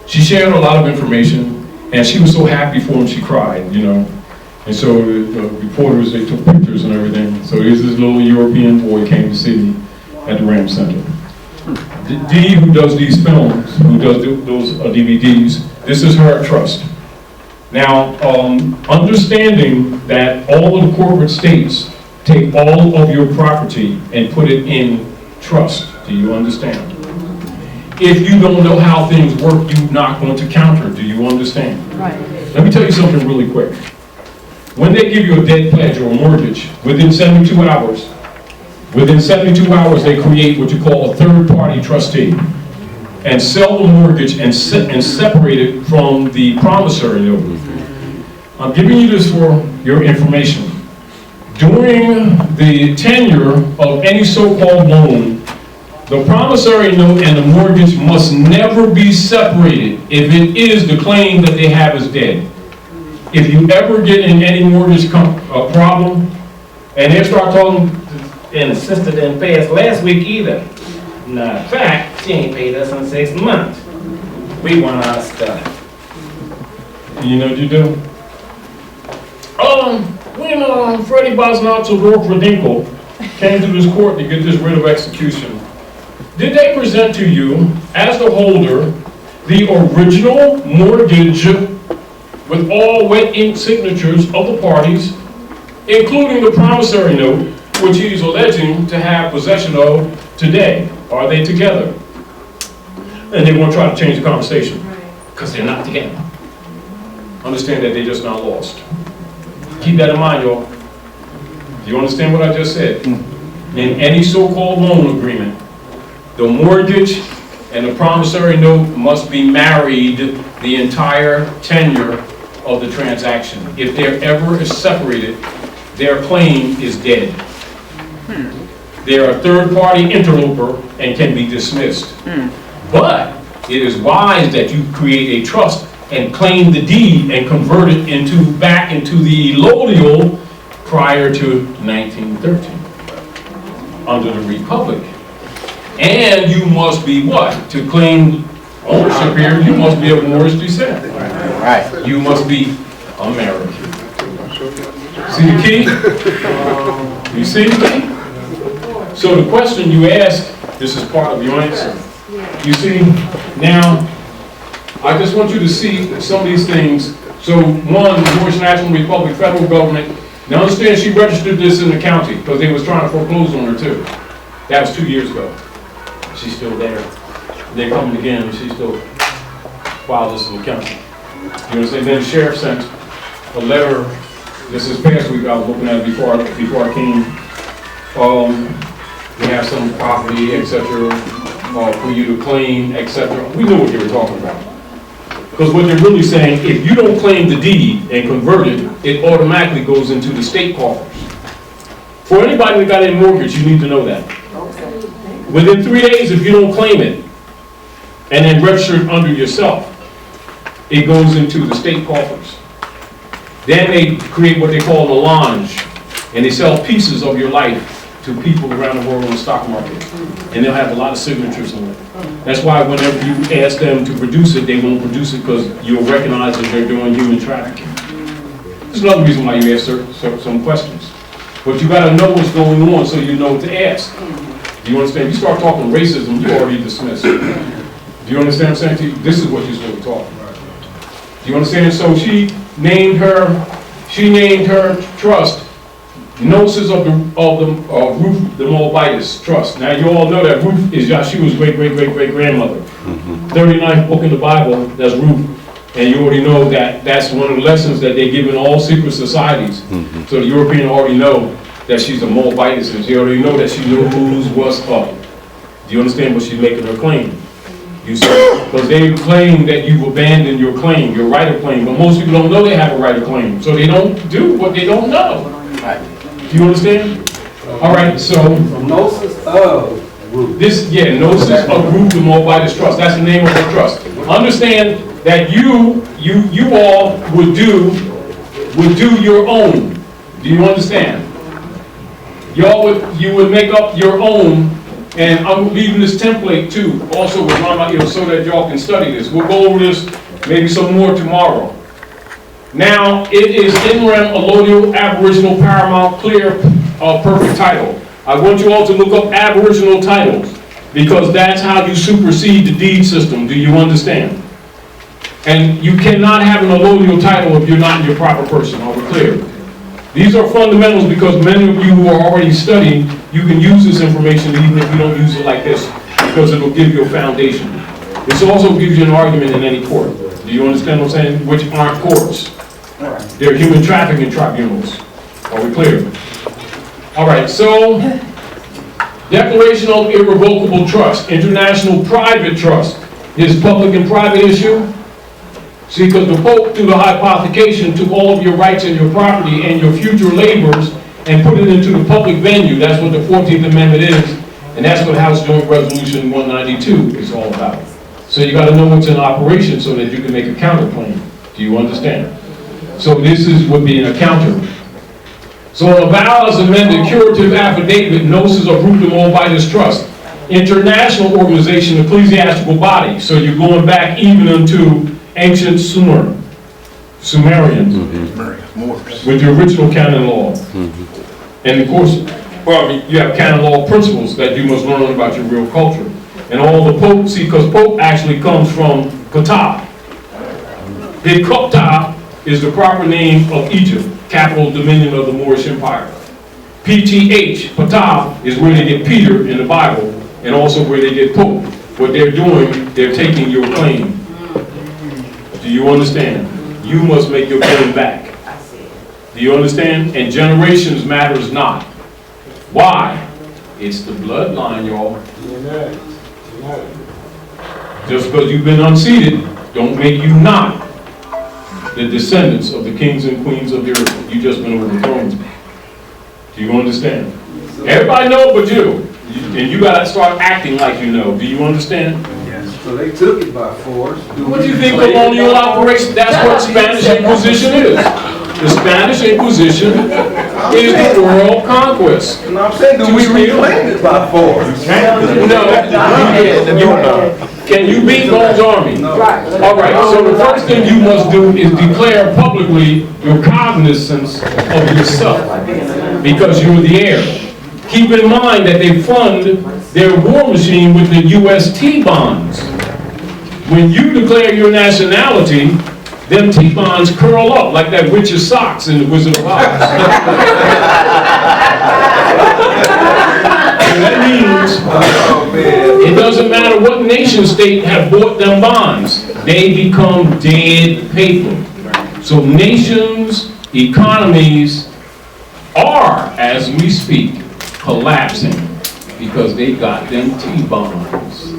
she shared a lot of information, and she was so happy for him she cried, you know. And so the reporters, they took pictures and everything. So here's this little European boy came to see me at the Ram Center. Dee, who does these films, who does those DVDs, this is her trust. Now, understanding that all of the corporate states take all of your property and put it in trust. Do you understand? If you don't know how things work, you're not going to counter. Do you understand? Right. Let me tell you something really quick. When they give you a debt pledge or a mortgage, within 72 hours, they create what you call a third-party trustee and sell the mortgage and separate it from the promissory note. I'm giving you this for your information. During the tenure of any so-called loan, the promissory note and the mortgage must never be separated if it is the claim that they have is dead. If you ever get in any mortgage problem, and they start talking, and the sister didn't pay us last week either. Now, in fact, she ain't paid us in 6 months. We want our stuff. You know what you do? When Freddie Bosnaz of Rodinko came to this court to get this writ of execution, did they present to you, as the holder, the original mortgage with all wet ink signatures of the parties, including the promissory note, which he's alleging to have possession of today? Are they together? And they want to try to change the conversation, because they're not together. Understand that they just not lost. Keep that in mind, y'all. Do you understand what I just said? In any so-called loan agreement, the mortgage and the promissory note must be married the entire tenure of the transaction. If they're ever separated, their claim is dead. They're a third-party interloper and can be dismissed. But it is wise that you create a trust and claim the deed and convert it back into the allodial prior to 1913 under the Republic. And you must be what? To claim ownership here, you must be of Moorish descent. Right. You must be American. See the key? You see the key? So the question you ask, this is part of your answer. You see, now, I just want you to see some of these things. So one, the Moorish National Republic, federal government. Now understand she registered this in the county because they was trying to foreclose on her too. That was 2 years ago. She's still there. They're coming again and she still filed this in the county. You understand? Then the sheriff sent a letter, this is past week, I was looking at it before I came. We have some property, etc., for you to claim, etc. We knew what they were talking about. Because what they're really saying, if you don't claim the deed and convert it, it automatically goes into the state coffers. For anybody that got a mortgage, you need to know that. Within 3 days, if you don't claim it, and then register it under yourself, it goes into the state coffers. Then they create what they call an allonge, and they sell pieces of your life to people around the world on the stock market. And they'll have a lot of signatures on it. That's why whenever you ask them to produce it, they won't produce it because you'll recognize that they're doing human trafficking. There's another reason why you ask some questions. But you gotta know what's going on so you know what to ask. Do you understand? If you start talking racism, you're already dismissed. Do you understand what I'm saying to you? This is what you're supposed to talk about. Do you understand? So she named her trust Gnosis of Ruth the Moabitess trust. Now you all know that Ruth is Yahshua's great-great-great-great-grandmother. 39th book in the Bible, that's Ruth. And you already know that that's one of the lessons that they give in all secret societies. So the European already know that she's a Moabitess, and she already know that she knows what's up. Do you understand what she's making her claim? You see, because they claim that you've abandoned your claim, your right of claim, but most people don't know they have a right of claim, so they don't do what they don't know. Do you understand? All right, so Gnosis of this, yeah, Gnosis of Ruth the Moabitess Trust. That's the name of the trust. Understand that you all would do your own. Do you understand? You would make up your own, and I'm leaving this template too, also with Mama, so that y'all can study this. We'll go over this maybe some more tomorrow. Now, it is in rem allodial aboriginal paramount clear perfect title. I want you all to look up aboriginal titles because that's how you supersede the deed system. Do you understand? And you cannot have an allodial title if you're not in your proper person. Are we clear? These are fundamentals because many of you who are already studying, you can use this information even if you don't use it like this because it will give you a foundation. This also gives you an argument in any court. Do you understand what I'm saying? Which aren't courts. They're human trafficking tribunals. Are we clear? All right, so Declaration of Irrevocable Trust, International Private Trust is public and private issue. See, because the Pope, through the hypothecation, took all of your rights and your property and your future labors and put it into the public venue. That's what the 14th Amendment is, and that's what House Joint Resolution 192 is all about. So you got to know what's in operation so that you can make a counterclaim. Do you understand? So this would be an counter. So a vow as amended curative affidavit, Gnosis of Ruth the Moabitess Trust, international organization, ecclesiastical body. So you're going back even into ancient Sumerians, with the original canon law. And of course, well, you have canon law principles that you must learn about your real culture. And all the Pope, see, because Pope actually comes from Ptah. The Ptah is the proper name of Egypt, capital dominion of the Moorish Empire. PTH, Ptah, is where they get Peter in the Bible, and also where they get Pope. What they're doing, they're taking your claim. Do you understand? You must make your claim back. Do you understand? And generations matters not. Why? It's the bloodline, y'all. Just because you've been unseated, don't make you not the descendants of the kings and queens of the earth. You just been overthrown. Do you understand? Everybody knows but you. And you got to start acting like you know. Do you understand? So they took it by force. What do you think colonial operation? That's what Spanish Inquisition is. The Spanish Inquisition is the world conquest. And I'm saying, do we reclaim it by force? No. Can you beat God's army? No. All right, so the first thing you must do is declare publicly your cognizance of yourself because you're the heir. Keep in mind that they fund their war machine with the U.S. T-bonds. When you declare your nationality, them T-bonds curl up like that witch's socks in The Wizard of Oz. That means it doesn't matter what nation state have bought them bonds. They become dead paper. So nations, economies are, as we speak, collapsing because they got them T-bonds.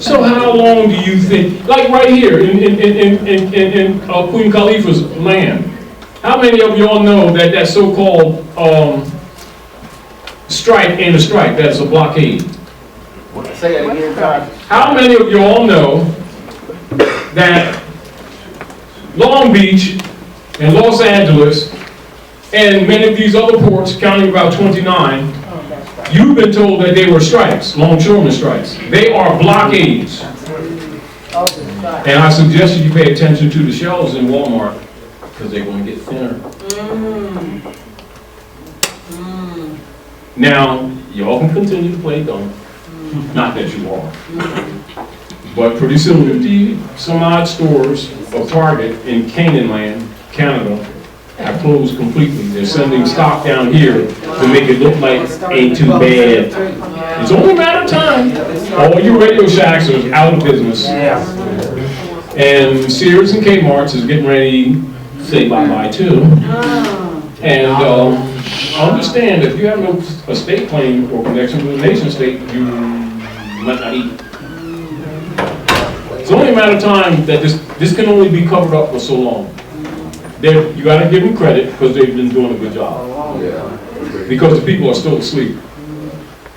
So how long do you think, like right here in Queen Khalifa's land, how many of y'all know that that so-called strike ain't a strike, that's a blockade? Say it again, Todd. How many of y'all know that Long Beach and Los Angeles and many of these other ports, counting about 29, you've been told that they were strikes, longshoreman strikes. They are blockades. And I suggest you pay attention to the shelves in Walmart because they're going to get thinner. Now, y'all can continue to play dumb. Not that you are. But pretty soon, 50 some odd stores of Target in Canaan land, Canada, have closed completely. They're sending stock down here to make it look like ain't too bad. It's only a matter of time. All your Radio Shacks are out of business. And Sears and Kmart's is getting ready to say bye-bye too. And understand, if you have no estate claim or connection with a nation state, you might not eat. It's only a matter of time that this can only be covered up for so long. You gotta give them credit because they've been doing a good job. Because the people are still asleep.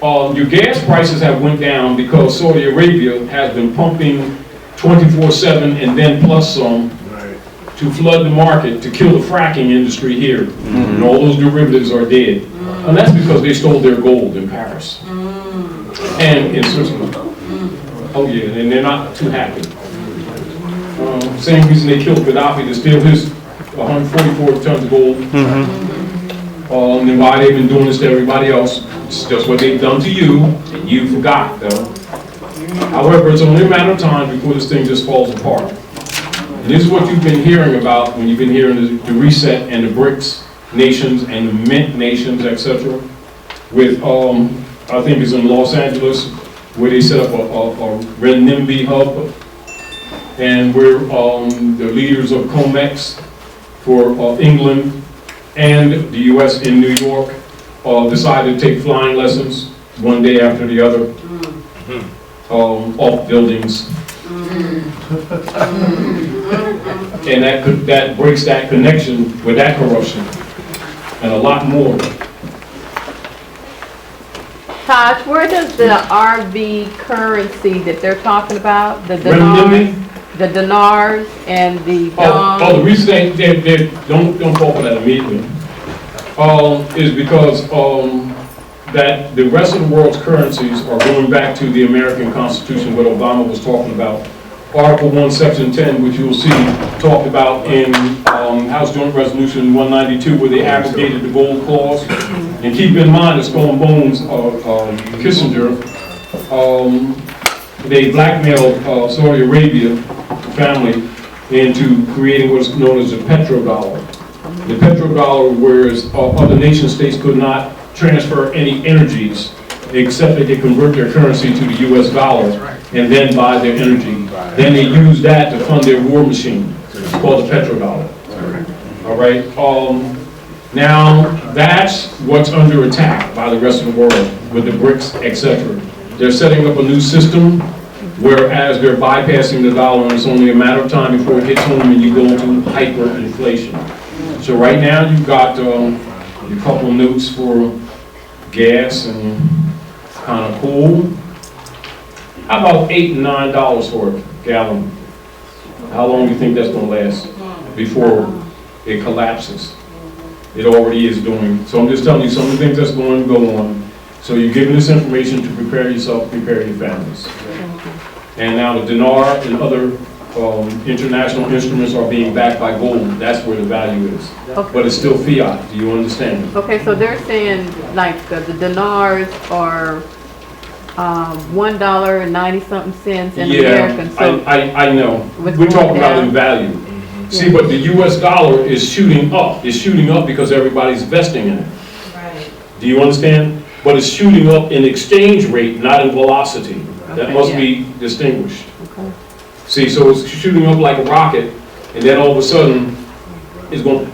Your gas prices have went down because Saudi Arabia has been pumping 24/7 and then plus some to flood the market to kill the fracking industry here. And all those derivatives are dead. And that's because they stole their gold in Paris and in Switzerland. Oh yeah, and they're not too happy. Same reason they killed Gaddafi, to steal his 144 tons of gold. And then why they've been doing this to everybody else. It's just what they've done to you, and you forgot though. However, it's only a matter of time before this thing just falls apart. And this is what you've been hearing about when you've been hearing the reset and the BRICS nations and the Mint nations, etc. With, I think it's in Los Angeles, where they set up a renminbi hub. And we're the leaders of COMEX for England and the U.S. in New York decided to take flying lessons one day after the other off buildings. And that breaks that connection with that corruption and a lot more. Tosh, where does the RV currency that they're talking about, the dinars and the the reason they don't fall for that immediately is because that the rest of the world's currencies are going back to the American Constitution, what Obama was talking about. Article 1, Section 10, which you will see talked about in House Joint Resolution 192, where they abrogated the gold clause. And keep in mind, the Skull and Bones Kissinger, they blackmailed Saudi Arabia family into creating what is known as the petrodollar. The petrodollar, whereas other nation states could not transfer any energies except they could convert their currency to the US dollar and then buy their energy. Then they use that to fund their war machine. It's called the petrodollar. All right. Now that's what's under attack by the rest of the world with the BRICS, etc. They're setting up a new system, whereas they're bypassing the dollar, and it's only a matter of time before it hits home and you go into hyperinflation. So right now you've got a couple notes for gas and kind of cool. How about $8 and $9 for a gallon? How long do you think that's going to last before it collapses? It already is doing. So I'm just telling you some of the things that's going to go on. So you're giving this information to prepare yourself, prepare your families. And now the dinar and other international instruments are being backed by gold. That's where the value is. Okay. But it's still fiat. Do you understand? Okay, so they're saying like the dinars are $1.90-something in American. So I know. We're talking about in value. See, but the U.S. dollar is shooting up. It's shooting up because everybody's investing in it. Right. Do you understand? But it's shooting up in exchange rate, not in velocity. That must be distinguished. Okay. See, so it's shooting up like a rocket, and then all of a sudden, it's going.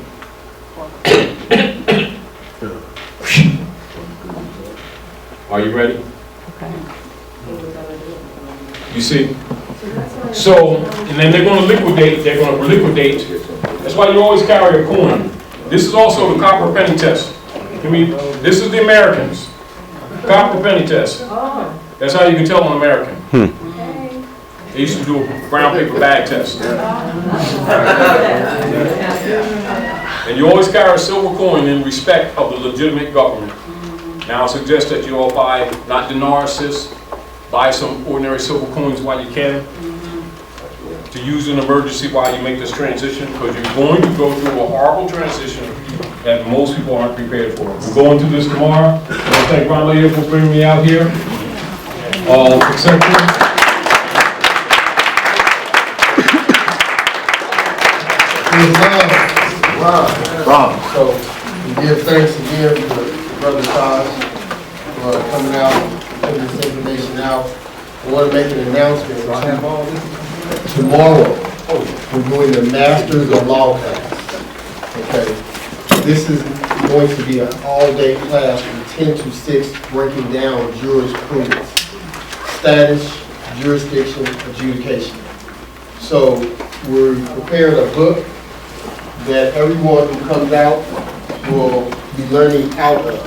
Are you ready? Okay. You see? So, and then they're going to liquidate. They're going to liquidate. That's why you always carry a coin. This is also the copper penny test. This is the Americans. Copper penny test. That's how you can tell an American. They used to do a brown paper bag test. And you always carry a silver coin in respect of the legitimate government. Now I suggest that you all buy, not dinars, sis, buy some ordinary silver coins while you can to use in emergency while you make this transition, because you're going to go through a horrible transition that most people aren't prepared for. We're going through this tomorrow. I want to thank Ron Leah for bringing me out here. Etc. So we give thanks again to Brother Todd for coming out putting this information out. I want to make an announcement. Tomorrow, we're doing the Masters of Law class. Okay, this is going to be an all-day class from 10 to 6, breaking down jurisprudence, status, jurisdiction, adjudication. So we're preparing a book that everyone who comes out will be learning out of.